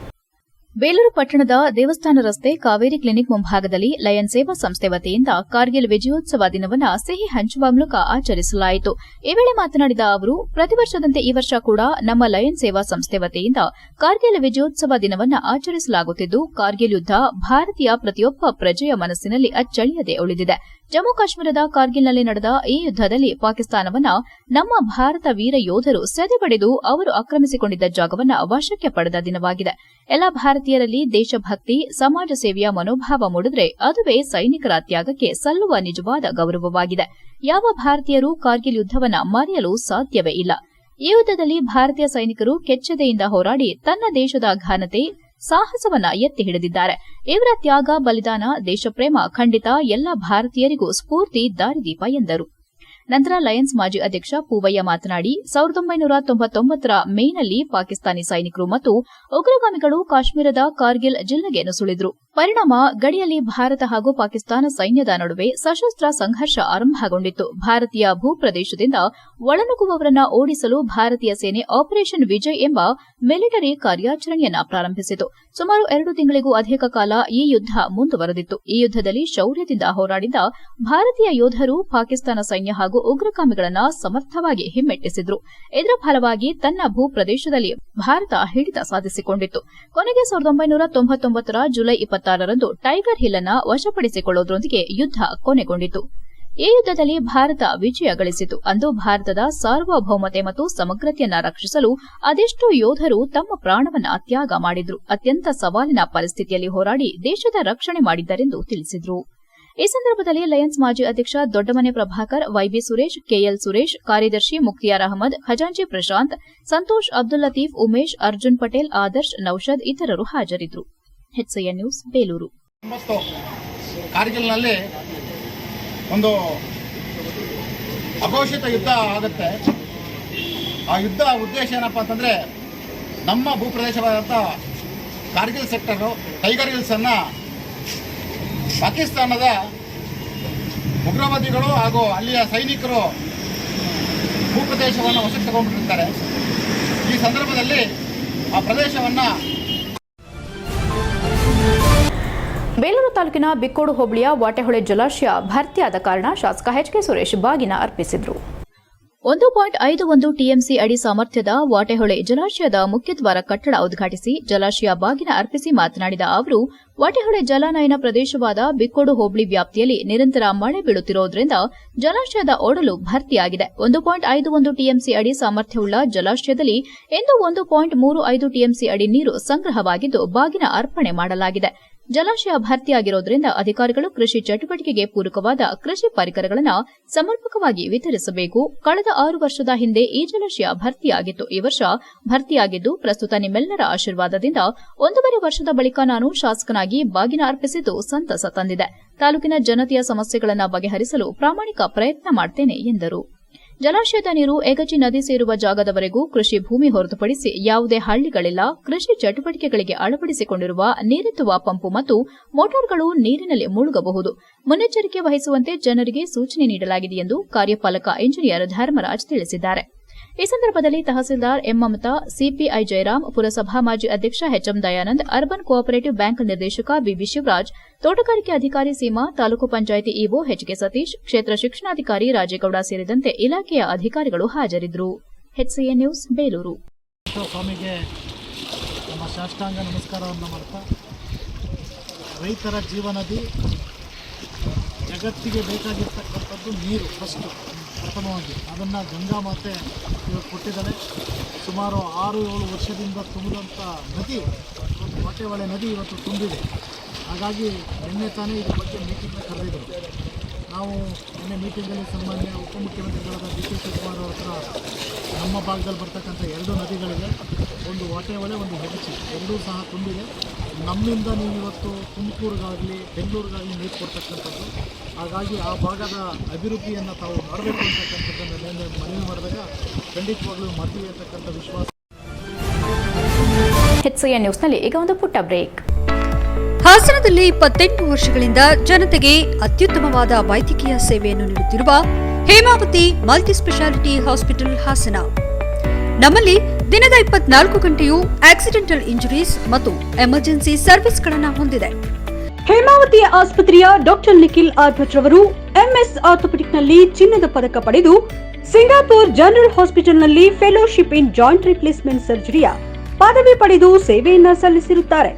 ಬೇಲೂರು ಪಟ್ಟಣದ ದೇವಸ್ಥಾನ ರಸ್ತೆ ಕಾವೇರಿ ಕ್ಲಿನಿಕ್ ಮುಂಭಾಗದಲ್ಲಿ ಲಯನ್ ಸೇವಾ ಸಂಸ್ಥೆ ವತಿಯಿಂದ ಕಾರ್ಗಿಲ್ ವಿಜಯೋತ್ಸವ ದಿನವನ್ನು ಸಿಹಿ ಹಂಚುವ ಮೂಲಕ ಆಚರಿಸಲಾಯಿತು. ಈ ವೇಳೆ ಮಾತನಾಡಿದ ಅವರು, ಪ್ರತಿ ವರ್ಷದಂತೆ ಈ ವರ್ಷ ಕೂಡ ನಮ್ಮ ಲಯನ್ ಸೇವಾ ಸಂಸ್ಥೆ ವತಿಯಿಂದ ಕಾರ್ಗಿಲ್ ವಿಜಯೋತ್ಸವ ದಿನವನ್ನು ಆಚರಿಸಲಾಗುತ್ತಿದ್ದು, ಕಾರ್ಗಿಲ್ ಯುದ್ಧ ಭಾರತೀಯ ಪ್ರತಿಯೊಬ್ಬ ಪ್ರಜೆಯ ಮನಸ್ಸಿನಲ್ಲಿ ಅಚ್ಚಳಿಯದೆ ಉಳಿದಿದೆ. ಜಮ್ಮು ಕಾಶ್ಮೀರದ ಕಾರ್ಗಿಲ್ನಲ್ಲಿ ನಡೆದ ಈ ಯುದ್ದದಲ್ಲಿ ಪಾಕಿಸ್ತಾನವನ್ನ ನಮ್ಮ ಭಾರತ ವೀರ ಯೋಧರು ಸೆದೆಬಡಿದು ಅವರು ಆಕ್ರಮಿಸಿಕೊಂಡಿದ್ದ ಜಾಗವನ್ನು ವಶಕ್ಕೆ ಪಡೆದ ದಿನವಾಗಿದೆ. ಎಲ್ಲ ಭಾರತೀಯರಲ್ಲಿ ದೇಶಭಕ್ತಿ, ಸಮಾಜ ಸೇವೆಯ ಮನೋಭಾವ ಮೂಡಿದ್ರೆ ಅದುವೇ ಸೈನಿಕರ ತ್ಯಾಗಕ್ಕೆ ಸಲ್ಲುವ ನಿಜವಾದ ಗೌರವವಾಗಿದೆ. ಯಾವ ಭಾರತೀಯರು ಕಾರ್ಗಿಲ್ ಯುದ್ದವನ್ನ ಮರೆಯಲು ಸಾಧ್ಯವೇ ಇಲ್ಲ. ಈ ಯುದ್ದದಲ್ಲಿ ಭಾರತೀಯ ಸೈನಿಕರು ಕೆಚ್ಚೆದೆಯಿಂದ ಹೋರಾಡಿ ತನ್ನ ದೇಶದ ಘನತೆ, ಸಾಹಸವನ್ನ ಎತ್ತಿ ಹಿಡಿದಿದ್ದಾರೆ. ಇವರ ತ್ಯಾಗ, ಬಲಿದಾನ, ದೇಶಪ್ರೇಮ ಖಂಡಿತ ಎಲ್ಲ ಭಾರತೀಯರಿಗೂ ಸ್ಫೂರ್ತಿ, ದಾರಿದೀಪ ಎಂದರು. ನಂತರ ಲಯನ್ಸ್ ಮಾಜಿ ಅಧ್ಯಕ್ಷ ಪೂವಯ್ಯ ಮಾತನಾಡಿ 1999ರ ಮೇನಲ್ಲಿ ಪಾಕಿಸ್ತಾನಿ ಸೈನಿಕರು ಮತ್ತು ಉಗ್ರಗಾಮಿಗಳು ಕಾಶ್ಮೀರದ ಕಾರ್ಗಿಲ್ ಜಿಲ್ಲೆಗೆ ನುಸುಳಿದ್ರು. ಪರಿಣಾಮ ಗಡಿಯಲ್ಲಿ ಭಾರತ ಹಾಗೂ ಪಾಕಿಸ್ತಾನ ಸೈನ್ಯದ ನಡುವೆ ಸಶಸ್ತ್ರ ಸಂಘರ್ಷ ಆರಂಭಗೊಂಡಿತ್ತು. ಭಾರತೀಯ ಭೂಪ್ರದೇಶದಿಂದ ಒಳನುಗ್ಗುವವರನ್ನ ಓಡಿಸಲು ಭಾರತೀಯ ಸೇನೆ ಆಪರೇಷನ್ ವಿಜಯ್ ಎಂಬ ಮಿಲಿಟರಿ ಕಾರ್ಯಾಚರಣೆಯನ್ನ ಪ್ರಾರಂಭಿಸಿತು. ಸುಮಾರು 2 ತಿಂಗಳಿಗೂ ಅಧಿಕ ಕಾಲ ಈ ಯುದ್ಧ ಮುಂದುವರೆದಿತ್ತು. ಈ ಯುದ್ಧದಲ್ಲಿ ಶೌರ್ಯದಿಂದ ಹೋರಾಡಿದ ಭಾರತೀಯ ಯೋಧರು ಪಾಕಿಸ್ತಾನ ಸೈನ್ಯ ಹಾಗೂ ಉಗ್ರಗಾಮಿಗಳನ್ನ ಸಮರ್ಥವಾಗಿ ಹಿಮ್ಮೆಟ್ಟಿಸಿದ್ರು. ಇದರ ಫಲವಾಗಿ ತನ್ನ ಭೂಪ್ರದೇಶದಲ್ಲಿ ಭಾರತ ಹಿಡಿತ ಸಾಧಿಸಿಕೊಂಡಿತ್ತು. ಕೊನೆಗೆ 1999ರ ಜುಲೈ 26ರಂದು ಟೈಗರ್ ಹಿಲ್ ಅನ್ನ ವಶಪಡಿಸಿಕೊಳ್ಳುವುದರೊಂದಿಗೆ ಯುದ್ಧ ಕೊನೆಗೊಂಡಿತು. ಈ ಯುದ್ಧದಲ್ಲಿ ಭಾರತ ವಿಜಯ ಗಳಿಸಿತು. ಅಂದು ಭಾರತದ ಸಾರ್ವಭೌಮತೆ ಮತ್ತು ಸಮಗ್ರತೆಯನ್ನ ರಕ್ಷಿಸಲು ಅದೆಷ್ಟೋ ಯೋಧರು ತಮ್ಮ ಪ್ರಾಣವನ್ನ ತ್ಯಾಗ ಮಾಡಿದ್ರು. ಅತ್ಯಂತ ಸವಾಲಿನ ಪರಿಸ್ಥಿತಿಯಲ್ಲಿ ಹೋರಾಡಿ ದೇಶದ ರಕ್ಷಣೆ ಮಾಡಿದ್ದರೆಂದು ತಿಳಿಸಿದರು. ಈ ಸಂದರ್ಭದಲ್ಲಿ ಲಯನ್ಸ್ ಮಾಜಿ ಅಧ್ಯಕ್ಷ ದೊಡ್ಡಮನೆ ಪ್ರಭಾಕರ್, ವೈಬಿ ಸುರೇಶ್, ಕೆಎಲ್ ಸುರೇಶ್, ಕಾರ್ಯದರ್ಶಿ ಮುಕ್ತಿಯಾರ್ ಅಹಮದ್, ಖಜಾಂಚಿ ಪ್ರಶಾಂತ್, ಸಂತೋಷ್, ಅಬ್ದುಲ್ ಲತೀಫ್, ಉಮೇಶ್, ಅರ್ಜುನ್ ಪಟೇಲ್, ಆದರ್ಶ್, ನೌಷದ್ ಇತರರು ಹಾಜರಿದ್ದರು. HCN news, Belur. ಕಾರ್ಗಿಲ್ನಲ್ಲಿ ಒಂದು ಅಘೋಷಿತ ಯುದ್ಧ ಆಗುತ್ತೆ. ಆ ಯುದ್ಧ ಉದ್ದೇಶ ಏನಪ್ಪ ಅಂತಂದರೆ, ನಮ್ಮ ಭೂಪ್ರದೇಶವಾದಂಥ ಕಾರ್ಗಿಲ್ ಸೆಕ್ಟರು, ಟೈಗರ್ ಹಿಲ್ಸನ್ನು ಪಾಕಿಸ್ತಾನದ ಉಗ್ರವಾದಿಗಳು ಹಾಗೂ ಅಲ್ಲಿಯ ಸೈನಿಕರು ಭೂಪ್ರದೇಶವನ್ನು ವಶಕ್ಕೆ ತಗೊಂಡ್ಬಿಟ್ಟಿರ್ತಾರೆ. ಈ ಸಂದರ್ಭದಲ್ಲಿ ಆ ಪ್ರದೇಶವನ್ನು ಬೇಲೂರು ತಾಲೂಕಿನ ಬಿಕ್ಕೋಡು ಹೋಬಳಿಯ ವಾಟೆಹೊಳೆ ಜಲಾಶಯ ಭರ್ತಿಯಾದ ಕಾರಣ ಶಾಸಕ HK ಸುರೇಶ್ ಬಾಗಿನ ಅರ್ಪಿಸಿದರು. 1.51 ಟಿಎಂಸಿ ಅಡಿ ಸಾಮರ್ಥ್ಯದ ವಾಟೆಹೊಳೆ ಜಲಾಶಯದ ಮುಖ್ಯದ್ವಾರ ಕಟ್ಟಡ ಉದ್ಘಾಟಿಸಿ ಜಲಾಶಯ ಬಾಗಿನ ಅರ್ಪಿಸಿ ಮಾತನಾಡಿದ ಅವರು, ವಾಟೆಹೊಳೆ ಜಲಾನಯನ ಪ್ರದೇಶವಾದ ಬಿಕ್ಕೋಡು ಹೋಬಳಿ ವ್ಯಾಪ್ತಿಯಲ್ಲಿ ನಿರಂತರ ಮಳೆ ಬೀಳುತ್ತಿರುವುದರಿಂದ ಜಲಾಶಯದ ಒಡಲು ಭರ್ತಿಯಾಗಿದೆ. 1.51 ಟಿಎಂಸಿ ಅಡಿ ಸಾಮರ್ಥ್ಯವುಳ್ಳ ಜಲಾಶಯದಲ್ಲಿ ಇಂದು 1.35 ಟಿಎಂಸಿ ಅಡಿ ನೀರು ಸಂಗ್ರಹವಾಗಿದ್ದು ಬಾಗಿನ ಅರ್ಪಣೆ ಮಾಡಲಾಗಿದೆ. ಜಲಾಶಯ ಭರ್ತಿಯಾಗಿರುವುದರಿಂದ ಅಧಿಕಾರಿಗಳು ಕೃಷಿ ಚಟುವಟಿಕೆಗೆ ಪೂರಕವಾದ ಕೃಷಿ ಪರಿಕರಗಳನ್ನು ಸಮರ್ಪಕವಾಗಿ ವಿತರಿಸಬೇಕು. ಕಳೆದ 6 ವರ್ಷದ ಹಿಂದೆ ಈ ಜಲಾಶಯ ಭರ್ತಿಯಾಗಿತ್ತು. ಈ ವರ್ಷ ಭರ್ತಿಯಾಗಿದ್ದು ಪ್ರಸ್ತುತ ನಿಮ್ಮೆಲ್ಲರ ಆಶೀರ್ವಾದದಿಂದ 1.5 ವರ್ಷದ ಬಳಿಕ ನಾನು ಶಾಸಕನಾಗಿ ಬಾಗಿನ ಅರ್ಪಿಸಿದ್ದು ಸಂತಸ ತಂದಿದೆ. ತಾಲೂಕಿನ ಜನತೆಯ ಸಮಸ್ಯೆಗಳನ್ನು ಬಗೆಹರಿಸಲು ಪ್ರಾಮಾಣಿಕ ಪ್ರಯತ್ನ ಮಾಡುತ್ತೇನೆ ಎಂದರು. ಜಲಾಶಯದ ನೀರು ಏಗಚಿ ನದಿ ಸೇರುವ ಜಾಗದವರೆಗೂ ಕೃಷಿ ಭೂಮಿ ಹೊರತುಪಡಿಸಿ ಯಾವುದೇ ಹಳ್ಳಿಗಳಿಲ್ಲ. ಕೃಷಿ ಚಟುವಟಿಕೆಗಳಿಗೆ ಅಳವಡಿಸಿಕೊಂಡಿರುವ ನೀರೆತ್ತುವ ಪಂಪು ಮತ್ತು ಮೋಟಾರ್ಗಳು ನೀರಿನಲ್ಲಿ ಮುಳುಗಬಹುದು. ಮುನ್ನೆಚ್ಚರಿಕೆ ವಹಿಸುವಂತೆ ಜನರಿಗೆ ಸೂಚನೆ ನೀಡಲಾಗಿದೆ ಎಂದು ಕಾರ್ಯಪಾಲಕ ಇಂಜಿನಿಯರ್ ಧರ್ಮರಾಜ್ ತಿಳಿಸಿದ್ದಾರೆ. ಈ ಸಂದರ್ಭದಲ್ಲಿ ತಹಸೀಲ್ದಾರ್ ಎಂ ಮಮತಾ, ಸಿಪಿಐ ಜಯರಾಮ್, ಪುರಸಭಾ ಮಾಜಿ ಅಧ್ಯಕ್ಷ HM Dayanand, urban cooperative bank ನಿರ್ದೇಶಕ ಬಿಬಿ ಶಿವರಾಜ್, ತೋಟಗಾರಿಕೆ ಅಧಿಕಾರಿ ಸೀಮಾ, ತಾಲೂಕು ಪಂಚಾಯಿತಿ ಇಒ ಎಚ್ಕೆ ಸತೀಶ್, ಕ್ಷೇತ್ರ ಶಿಕ್ಷಣಾಧಿಕಾರಿ ರಾಜೇಗೌಡ ಸೇರಿದಂತೆ ಇಲಾಖೆಯ ಅಧಿಕಾರಿಗಳು ಹಾಜರಿದ್ದರು. HCN news, Belur. ಸ್ವಾಮಿಗೆ ನಮ್ಮ ಸಾಷ್ಟಾಂಗ ನಮಸ್ಕಾರವನ್ನು ಮಾಡ್ತಾ, ರೈತರ ಜೀವನದಿ ಜಗತ್ತಿಗೆ ಬೇಕಾಗಿರ್ತಕ್ಕಂಥದ್ದು ನೀರು ಫಸ್ಟು ಪ್ರಥಮವಾಗಿ. ಅದನ್ನು ಗಂಗಾ ಮಾತೆ ಇವತ್ತು ಕೊಟ್ಟಿದ್ದಾರೆ. ಸುಮಾರು 6-7 ವರ್ಷದಿಂದ ತುಂಬಿದಂಥ ನದಿ, ವಾಟೆಹೊಳೆ ನದಿ ಇವತ್ತು ತುಂಬಿದೆ. ಹಾಗಾಗಿ ನಿನ್ನೆ ತಾನೇ ಇದ್ರ ಬಗ್ಗೆ ಮೀಟಿಂಗ್ನ ಕರೆದಿದ್ದರು. ನಾವು ನಿನ್ನೆ ಮೀಟಿಂಗಲ್ಲಿ ಸನ್ಮಾನ್ಯ ಉಪಮುಖ್ಯಮಂತ್ರಿಗಳಾದ ಡಿ ಕೆ ಶಿವಕುಮಾರ್ ಅವ್ರ ಹತ್ರ ನಮ್ಮ ಭಾಗದಲ್ಲಿ ಬರ್ತಕ್ಕಂಥ 2 ನದಿಗಳಿವೆ, ಒಂದು ವಾಟೆಹೊಳೆ, ಒಂದು ಹೆಗಚಿ, ಎರಡೂ ಸಹ ತುಂಬಿದೆ. ನಮ್ಮಿಂದ ನೀವು ಇವತ್ತು ತುಮಕೂರಿಗಾಗಲಿ ಬೆಂಗಳೂರಿಗಾಗಲಿ ನೀರು ಕೊಡ್ತಕ್ಕಂಥದ್ದು. ಹಾಗಾಗಿ ಆ ಭಾಗದ ಅಭಿವೃದ್ಧಿಯನ್ನು ತಾವು ಮಾಡಬೇಕು ಅಂತಕ್ಕಂಥದ್ದನ್ನು ಮನವಿ ಮಾಡಿದಾಗ ಖಂಡಿತವಾಗ್ಲೂ ಮಾಡ್ತೀವಿ ಅಂತಕ್ಕಂಥ ವಿಶ್ವಾಸ. HCN ನ್ಯೂಸ್ನಲ್ಲಿ ಈಗ ಒಂದು ಪುಟ್ಟ ಬ್ರೇಕ್. ಹಾಸನದಲ್ಲಿ 28 ವರ್ಷಗಳಿಂದ ಜನತೆಗೆ ಅತ್ಯುತ್ತಮವಾದ ವೈದ್ಯಕೀಯ ಸೇವೆಯನ್ನು ನೀಡುತ್ತಿರುವ Hemavathi multi speciality hospital Hassan. ನಮ್ಮಲ್ಲಿ ದಿನದ 24 ಗಂಟೆಯೂ ಆಕ್ಸಿಡೆಂಟಲ್ ಇಂಜುರೀಸ್ ಮತ್ತು ಎಮರ್ಜೆನ್ಸಿ ಸರ್ವಿಸ್ಗಳನ್ನು ಹೊಂದಿದೆ. ಹೇಮಾವತಿ ಆಸ್ಪತ್ರೆಯ ಡಾಕ್ಟರ್ ನಿಖಿಲ್ ಆರ್ ಭಟ್ ರವರು ಎಂಎಸ್ ಆರ್ಥೋಪೆಡಿಕ್ನಲ್ಲಿ ಚಿನ್ನದ ಪದಕ ಪಡೆದು ಸಿಂಗಾಪುರ್ ಜನರಲ್ ಹಾಸ್ಪಿಟಲ್ನಲ್ಲಿ ಫೆಲೋಶಿಪ್ ಇನ್ ಜಾಯಿಂಟ್ ರಿಪ್ಲೇಸ್ಮೆಂಟ್ ಸರ್ಜರಿಯ ಪದವಿ ಪಡೆದು ಸೇವೆಯನ್ನ ಸಲ್ಲಿಸಿರುತ್ತಾರೆ.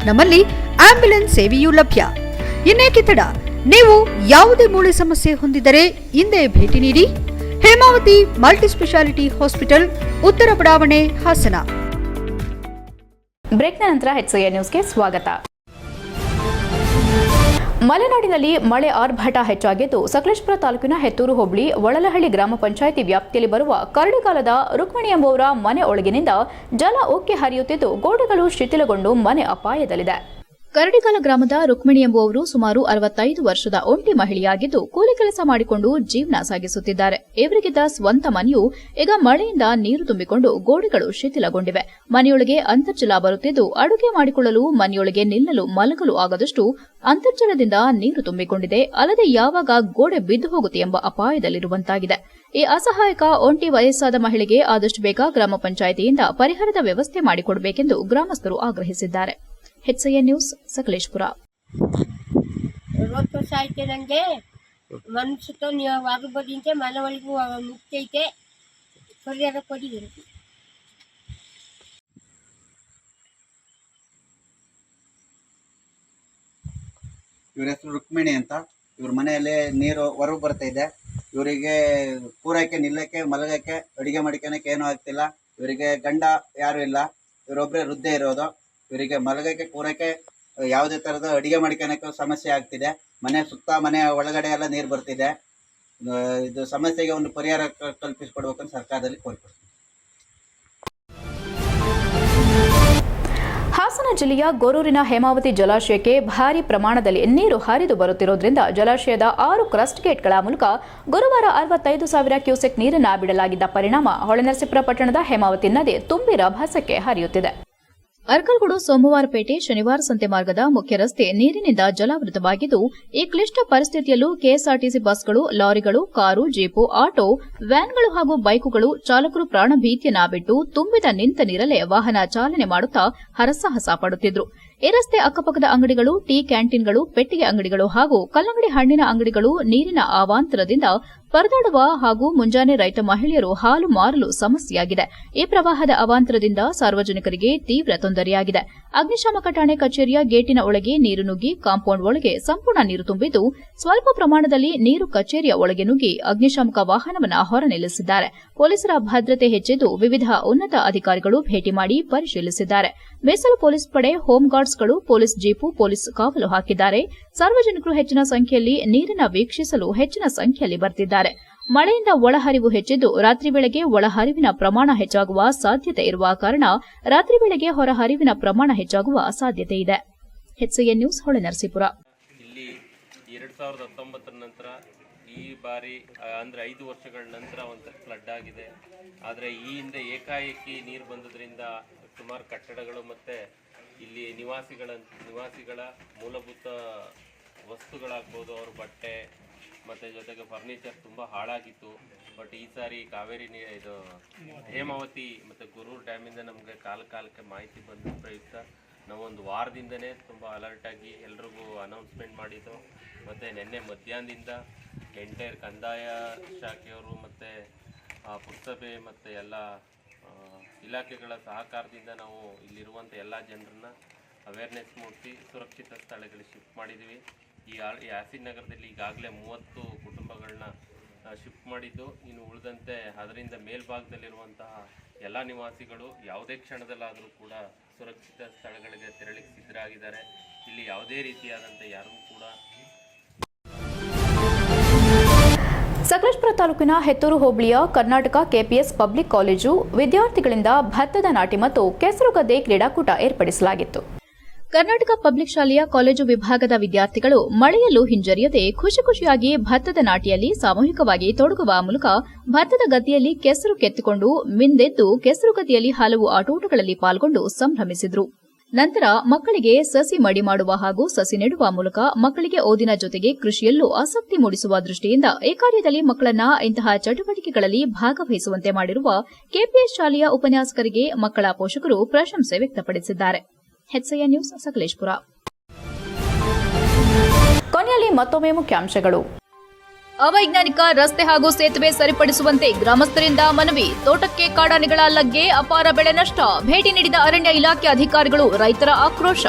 ನಮ್ಮಲ್ಲಿ ಆಂಬ್ಯುಲೆನ್ಸ್ ಸೇವೆಯೂ ಲಭ್ಯ. ಇನ್ನೇಕೆ ತಡ? ನೀವು ಯಾವುದೇ ಮೂಳೆ ಸಮಸ್ಯೆ ಹೊಂದಿದರೆ ಹಿಂದೆ ಭೇಟಿ ನೀಡಿ. ಹೇಮಾವತಿ ಮಲ್ಟಿ ಸ್ಪೆಷಾಲಿಟಿ ಹಾಸ್ಪಿಟಲ್, ಉತ್ತರ ಬಡಾವಣೆ, ಹಾಸನ. ಬ್ರೇಕ್ನ ನಂತರ HCN ನ್ಯೂಸ್ಗೆ ಸ್ವಾಗತ. ಮಲೆನಾಡಿನಲ್ಲಿ ಮಳೆ ಆರ್ಭಟ ಹೆಚ್ಚಾಗಿದ್ದು ಸಕಲೇಶಪುರ ತಾಲೂಕಿನ ಹೆತ್ತೂರು ಹೋಬಳಿ ಒಳಲಹಳ್ಳಿ ಗ್ರಾಮ ಪಂಚಾಯಿತಿ ವ್ಯಾಪ್ತಿಯಲ್ಲಿ ಬರುವ ಕರಡಿಗಾಲದ ರುಕ್ಮಿಣಿ ಎಂಬುವರ ಮನೆ ಒಳಗಿನಿಂದ ಜಲ ಉಕ್ಕಿ ಹರಿಯುತ್ತಿದ್ದು ಗೋಡೆಗಳು ಶಿಥಿಲಗೊಂಡು ಮನೆ ಅಪಾಯದಲ್ಲಿದೆ. ಕರಡಿಗಾಲ ಗ್ರಾಮದ ರುಕ್ಮಿಣಿ ಎಂಬುವವರು ಸುಮಾರು 65 ವರ್ಷದ ಒಂಟಿ ಮಹಿಳೆಯಾಗಿದ್ದು ಕೂಲಿ ಕೆಲಸ ಮಾಡಿಕೊಂಡು ಜೀವನ ಸಾಗಿಸುತ್ತಿದ್ದಾರೆ. ಇವರಿಗಿದ್ದ ಸ್ವಂತ ಮನೆಯು ಈಗ ಮಳೆಯಿಂದ ನೀರು ತುಂಬಿಕೊಂಡು ಗೋಡೆಗಳು ಶಿಥಿಲಗೊಂಡಿವೆ. ಮನೆಯೊಳಗೆ ಅಂತರ್ಜಲ ಬರುತ್ತಿದ್ದು ಅಡುಗೆ ಮಾಡಿಕೊಳ್ಳಲು ಮನೆಯೊಳಗೆ ನಿಲ್ಲಲು ಮಲಗಲು ಆಗದಷ್ಟು ಅಂತರ್ಜಲದಿಂದ ನೀರು ತುಂಬಿಕೊಂಡಿದೆ. ಅಲ್ಲದೆ ಯಾವಾಗ ಗೋಡೆ ಬಿದ್ದು ಹೋಗುತ್ತೆ ಎಂಬ ಅಪಾಯದಲ್ಲಿರುವಂತಾಗಿದೆ. ಈ ಅಸಹಾಯಕ ಒಂಟಿ ವಯಸ್ಸಾದ ಮಹಿಳೆಗೆ ಆದಷ್ಟು ಬೇಗ ಗ್ರಾಮ ಪಂಚಾಯಿತಿಯಿಂದ ಪರಿಹಾರದ ವ್ಯವಸ್ಥೆ ಮಾಡಿಕೊಡಬೇಕೆಂದು ಗ್ರಾಮಸ್ಥರು ಆಗ್ರಹಿಸಿದ್ದಾರೆ. HCN news Sakleshpur. 20 ವರ್ಷ ಆಯ್ತು ನನಗೆ ಮನ್ಸುತ್ತೋ ನೀವು ಆಗಬೋದಿಂತೆ ಮನೆ ಒಳಗೂ ಮುಕ್ತೈತೆ ಪರಿಹಾರ ಕೊಡಿದ್ದೀರಿ. ಇವ್ರ ಹೆಸರು ರುಕ್ಮಿಣಿ ಅಂತ. ಇವ್ರ ಮನೆಯಲ್ಲಿ ನೀರು ಹೊರಗೆ ಬರ್ತಾ ಇದೆ. ಇವರಿಗೆ ಕೂರಕ್ಕೆ ನಿಲ್ಲಕ್ಕೆ ಮಲಗಕ್ಕೆ ಅಡುಗೆ ಮಾಡ್ಕೊಳಕ್ಕೆ ಏನೂ ಆಗ್ತಿಲ್ಲ. ಇವರಿಗೆ ಗಂಡ ಯಾರು ಇಲ್ಲ, ಇವರೊಬ್ಬರೇ ವೃದ್ಧೆ ಇರೋದು. ಇವರಿಗೆ ಮಲಗಕ್ಕೆ ಕೂರಕ್ಕೆ ಯಾವುದೇ ಥರದ ಅಡುಗೆ ಮಾಡ್ಕೊಳಕ್ಕೆ ಸಮಸ್ಯೆ ಆಗ್ತಿದೆ. ಮನೆ ಸುತ್ತ ಮನೆ ಒಳಗಡೆ ಎಲ್ಲ ನೀರು ಬರ್ತಿದೆ. ಇದು ಸಮಸ್ಯೆಗೆ ಒಂದು ಪರಿಹಾರ ಕಲ್ಪಿಸಿಕೊಡ್ಬೇಕಂತ ಸರ್ಕಾರದಲ್ಲಿ ಕೋರಿಕೊಡ್ತೀವಿ. ಹಾಸನ ಜಿಲ್ಲೆಯ ಗೊರೂರಿನ ಹೇಮಾವತಿ ಜಲಾಶಯಕ್ಕೆ ಭಾರೀ ಪ್ರಮಾಣದಲ್ಲಿ ನೀರು ಹರಿದು ಬರುತ್ತಿರುವುದರಿಂದ ಜಲಾಶಯದ 6 ಕ್ರಸ್ಟ್ ಗೇಟ್ಗಳ ಮೂಲಕ ಗುರುವಾರ 65,000 ಕ್ಯೂಸೆಕ್ ನೀರನ್ನು ಬಿಡಲಾಗಿದ್ದ ಪರಿಣಾಮ ಹೊಳೆನರಸೀಪುರ ಪಟ್ಟಣದ ಹೇಮಾವತಿ ನದಿ ತುಂಬಿ ರಭಸಕ್ಕೆ ಹರಿಯುತ್ತಿದೆ. ಅರ್ಕಲ್ಗೂಡು ಸೋಮವಾರಪೇಟೆ ಶನಿವಾರ ಸಂತೆ ಮಾರ್ಗದ ಮುಖ್ಯ ರಸ್ತೆ ನೀರಿನಿಂದ ಜಲಾವೃತವಾಗಿದ್ದು ಈ ಕ್ಲಿಷ್ಟ ಪರಿಸ್ಥಿತಿಯಲ್ಲೂ ಕೆಎಸ್ಆರ್ಟಿಸಿ ಬಸ್ಗಳು, ಲಾರಿಗಳು, ಕಾರು, ಜೀಪು, ಆಟೋ, ವ್ಯಾನ್ಗಳು ಹಾಗೂ ಬೈಕುಗಳು ಚಾಲಕರು ಪ್ರಾಣಭೀತಿಯನ್ನ ಬಿಟ್ಟು ತುಂಬಿದ ನಿಂತ ನೀರಲ್ಲೇ ವಾಹನ ಚಾಲನೆ ಮಾಡುತ್ತಾ ಹರಸಾಹಸ ಪಡುತ್ತಿದ್ರು. ಈ ರಸ್ತೆ ಅಕ್ಕಪಕ್ಕದ ಅಂಗಡಿಗಳು, ಟೀ ಕ್ಯಾಂಟೀನ್ಗಳು, ಪೆಟ್ಟಿಗೆ ಅಂಗಡಿಗಳು ಹಾಗೂ ಕಲ್ಲಂಗಡಿ ಹಣ್ಣಿನ ಅಂಗಡಿಗಳು ನೀರಿನ ಅವಾಂತರದಿಂದ ಪರದಾಡುವ ಹಾಗೂ ಮುಂಜಾನೆ ರೈತ ಮಹಿಳೆಯರು ಹಾಲು ಮಾರಲು ಸಮಸ್ಯೆಯಾಗಿದೆ. ಈ ಪ್ರವಾಹದ ಅವಾಂತರದಿಂದ ಸಾರ್ವಜನಿಕರಿಗೆ ತೀವ್ರ ತೊಂದರೆಯಾಗಿದೆ. ಅಗ್ನಿಶಾಮಕ ಠಾಣೆ ಕಚೇರಿಯ ಗೇಟಿನ ಒಳಗೆ ನೀರು ನುಗ್ಗಿ ಕಾಂಪೌಂಡ್ ಒಳಗೆ ಸಂಪೂರ್ಣ ನೀರು ತುಂಬಿದ್ದು ಸ್ವಲ್ಪ ಪ್ರಮಾಣದಲ್ಲಿ ನೀರು ಕಚೇರಿಯ ಒಳಗೆ ನುಗ್ಗಿ ಅಗ್ನಿಶಾಮಕ ವಾಹನವನ್ನು ಹೊರ ನಿಲ್ಲಿಸಿದ್ದಾರೆ. ಪೊಲೀಸರ ಭದ್ರತೆ ಹೆಚ್ಚಿದ್ದು ವಿವಿಧ ಉನ್ನತ ಅಧಿಕಾರಿಗಳು ಭೇಟಿ ಮಾಡಿ ಪರಿಶೀಲಿಸಿದ್ದಾರೆ. ಮೀಸಲು ಪೊಲೀಸ್ ಪಡೆ, ಹೋಮ್ ಗಾರ್ಡ್ಸ್ಗಳು, ಪೊಲೀಸ್ ಜೀಪು, ಪೊಲೀಸ್ ಕಾವಲು ಹಾಕಿದ್ದಾರೆ. ಸಾರ್ವಜನಿಕರು ಹೆಚ್ಚಿನ ಸಂಖ್ಯೆಯಲ್ಲಿ ನೀರನ್ನು ವೀಕ್ಷಿಸಲು ಹೆಚ್ಚಿನ ಸಂಖ್ಯೆಯಲ್ಲಿ ಬರ್ತಿದ್ದಾರೆ. ಮಳೆಯಿಂದ ಒಳಹರಿವು ಹೆಚ್ಚಿದ್ದು ರಾತ್ರಿ ವೇಳೆಗೆ ಒಳಹರಿವಿನ ಪ್ರಮಾಣ ಹೆಚ್ಚಾಗುವ ಸಾಧ್ಯತೆ ಇರುವ ಕಾರಣ ರಾತ್ರಿ ವೇಳೆಗೆ ಹೊರಹರಿವಿನ ಪ್ರಮಾಣ ಹೆಚ್ಚಾಗುವ ಸಾಧ್ಯತೆ ಇದೆ. HCN news Holenarasipura. ಇಲ್ಲಿ 2019 ನಂತರ ಈ ಬಾರಿ ಅಂದ್ರೆ 5 ವರ್ಷಗಳ ನಂತರ ಒಂದು ಫ್ಲಡ್ ಆಗಿದೆ. ಆದರೆ ಈ ಹಿಂದೆ ಏಕಾಏಕಿ ನೀರು ಬಂದದ್ರಿಂದ ಸುಮಾರು ಕಟ್ಟಡಗಳು ಮತ್ತೆ ಇಲ್ಲಿ ನಿವಾಸಿಗಳ ಮೂಲಭೂತ ವಸ್ತುಗಳಾಗ್ಬೋದು, ಅವ್ರ ಬಟ್ಟೆ ಮತ್ತು ಜೊತೆಗೆ ಫರ್ನಿಚರ್ ತುಂಬ ಹಾಳಾಗಿತ್ತು. ಬಟ್ ಈ ಸಾರಿ ಕಾವೇರಿ ಇದು ಹೇಮಾವತಿ ಮತ್ತು ಗುರೂರು ಡ್ಯಾಮಿಂದ ನಮಗೆ ಕಾಲಕ್ಕೆ ಮಾಹಿತಿ ಬಂದ ಪ್ರಯುಕ್ತ ನಾವು ಒಂದು ವಾರದಿಂದನೇ ತುಂಬ ಅಲರ್ಟಾಗಿ ಎಲ್ರಿಗೂ ಅನೌನ್ಸ್ಮೆಂಟ್ ಮಾಡಿದ್ದು. ಮತ್ತು ನಿನ್ನೆ ಮಧ್ಯಾಹ್ನದಿಂದ ಎಂಟೈರ್ ಕಂದಾಯ ಶಾಖೆಯವರು ಮತ್ತು ಪುರಸಭೆ ಮತ್ತು ಎಲ್ಲ ಇಲಾಖೆಗಳ ಸಹಕಾರದಿಂದ ನಾವು ಇಲ್ಲಿರುವಂಥ ಎಲ್ಲ ಜನರನ್ನ ಅವೇರ್ನೆಸ್ ಮೂಡಿಸಿ ಸುರಕ್ಷಿತ ಸ್ಥಳಗಳಿಗೆ ಶಿಫ್ಟ್ ಮಾಡಿದ್ದೀವಿ. ಈ ಆಸಿಡ್ ನಗರದಲ್ಲಿ ಈಗಾಗಲೇ 30 ಕುಟುಂಬಗಳನ್ನ ಶಿಫ್ಟ್ ಮಾಡಿದ್ದು. ಇನ್ನು ಉಳಿದಂತೆ ಅದರಿಂದ ಮೇಲ್ಭಾಗದಲ್ಲಿರುವಂತಹ ಎಲ್ಲ ನಿವಾಸಿಗಳು ಯಾವುದೇ ಕ್ಷಣದಲ್ಲಾದರೂ ಕೂಡ ಸುರಕ್ಷಿತ ಸ್ಥಳಗಳಿಗೆ ತೆರಳಿಗೆ ಸಿದ್ಧರಾಗಿದ್ದಾರೆ. ಇಲ್ಲಿ ಯಾವುದೇ ರೀತಿಯಾದಂಥ ಯಾರೂ ಕೂಡ. ಸಕಲೇಶಪುರ ತಾಲೂಕಿನ ಹೆತ್ತೂರು ಹೋಬಳಿಯ ಕರ್ನಾಟಕ ಕೆಪಿಎಸ್ ಪಬ್ಲಿಕ್ ಕಾಲೇಜು ವಿದ್ಯಾರ್ಥಿಗಳಿಂದ ಭತ್ತದ ನಾಟಿ ಮತ್ತು ಕೆಸರುಗದ್ದೆ ಕ್ರೀಡಾಕೂಟ ಏರ್ಪಡಿಸಲಾಗಿತ್ತು. ಕರ್ನಾಟಕ ಪಬ್ಲಿಕ್ ಶಾಲೆಯ ಕಾಲೇಜು ವಿಭಾಗದ ವಿದ್ಯಾರ್ಥಿಗಳು ಮಳೆಯಲ್ಲೂ ಹಿಂಜರಿಯದೆ ಖುಷಿಯಾಗಿ ಭತ್ತದ ನಾಟಿಯಲ್ಲಿ ಸಾಮೂಹಿಕವಾಗಿ ತೊಡಗುವ ಮೂಲಕ ಭತ್ತದ ಗದ್ದೆಯಲ್ಲಿ ಕೆಸರು ಕೆತ್ತಿಕೊಂಡು ಮಿಂದೆದ್ದು ಕೆಸರುಗದ್ದೆಯಲ್ಲಿ ಹಲವು ಆಟೋಟಗಳಲ್ಲಿ ಪಾಲ್ಗೊಂಡು ಸಂಭ್ರಮಿಸಿದರು. ನಂತರ ಮಕ್ಕಳಿಗೆ ಸಸಿ ಮಡಿ ಮಾಡುವ ಹಾಗೂ ಸಸಿ ನೆಡುವ ಮೂಲಕ ಮಕ್ಕಳಿಗೆ ಓದಿನ ಜೊತೆಗೆ ಕೃಷಿಯಲ್ಲೂ ಆಸಕ್ತಿ ಮೂಡಿಸುವ ದೃಷ್ಟಿಯಿಂದ ಈ ಕಾರ್ಯದಲ್ಲಿ ಮಕ್ಕಳನ್ನ ಇಂತಹ ಚಟುವಟಿಕೆಗಳಲ್ಲಿ ಭಾಗವಹಿಸುವಂತೆ ಮಾಡಿರುವ ಕೆಪಿಎಸ್ ಶಾಲೆಯ ಉಪನ್ಯಾಸಕರಿಗೆ ಮಕ್ಕಳ ಪೋಷಕರು ಪ್ರಶಂಸೆ ವ್ಯಕ್ತಪಡಿಸಿದ್ದಾರೆ. HCN news Sakleshpur. ಕೊನೆಯಲ್ಲಿ ಮತ್ತೊಮ್ಮೆ ಮುಖ್ಯಾಂಶಗಳು. ಅವೈಜ್ಞಾನಿಕ ರಸ್ತೆ ಹಾಗೂ ಸೇತುವೆ ಸರಿಪಡಿಸುವಂತೆ ಗ್ರಾಮಸ್ಥರಿಂದ ಮನವಿ. ತೋಟಕ್ಕೆ ಕಾಡಾನೆಗಳ ಲಗ್ಗೆ ಅಪಾರ ಬೆಳೆ ನಷ್ಟ. ಭೇಟಿ ನೀಡಿದ ಅರಣ್ಯ ಇಲಾಖೆ ಅಧಿಕಾರಿಗಳು. ರೈತರ ಆಕ್ರೋಶ.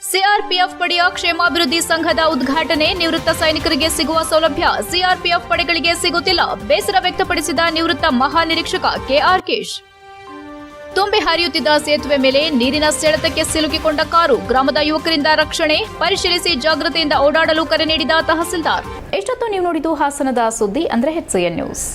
ಸಿಆರ್ಪಿಎಫ್ ಪಡೆಯ ಕ್ಷೇಮಾಭಿವೃದ್ಧಿ ಸಂಘದ ಉದ್ಘಾಟನೆ. ನಿವೃತ್ತ ಸೈನಿಕರಿಗೆ ಸಿಗುವ ಸೌಲಭ್ಯ ಸಿಆರ್ಪಿಎಫ್ ಪಡೆಗಳಿಗೆ ಸಿಗುತ್ತಿಲ್ಲ. ಬೇಸರ ವ್ಯಕ್ತಪಡಿಸಿದ ನಿವೃತ್ತ ಮಹಾನಿರೀಕ್ಷಕ ಕೆಆರ್ ಕೇಶ್. ತುಂಬಿ ಹರಿಯುತ್ತಿದ್ದ ಸೇತುವೆ ಮೇಲೆ ನೀರಿನ ಸೆಳೆತಕ್ಕೆ ಸಿಲುಕಿಕೊಂಡ ಕಾರು, ಗ್ರಾಮದ ಯುವಕರಿಂದ ರಕ್ಷಣೆ, ಪರಿಶೀಲಿಸಿ ಜಾಗೃತಿಯಿಂದ ಓಡಾಡಲು ಕರೆ ನೀಡಿದ ತಹಸೀಲ್ದಾರ್. ಎಷ್ಟೊತ್ತು ನೀವು ನೋಡಿದ್ದು ಹಾಸನದ ಸುದ್ದಿ ಅಂದ್ರೆ HCN ನ್ಯೂಸ್.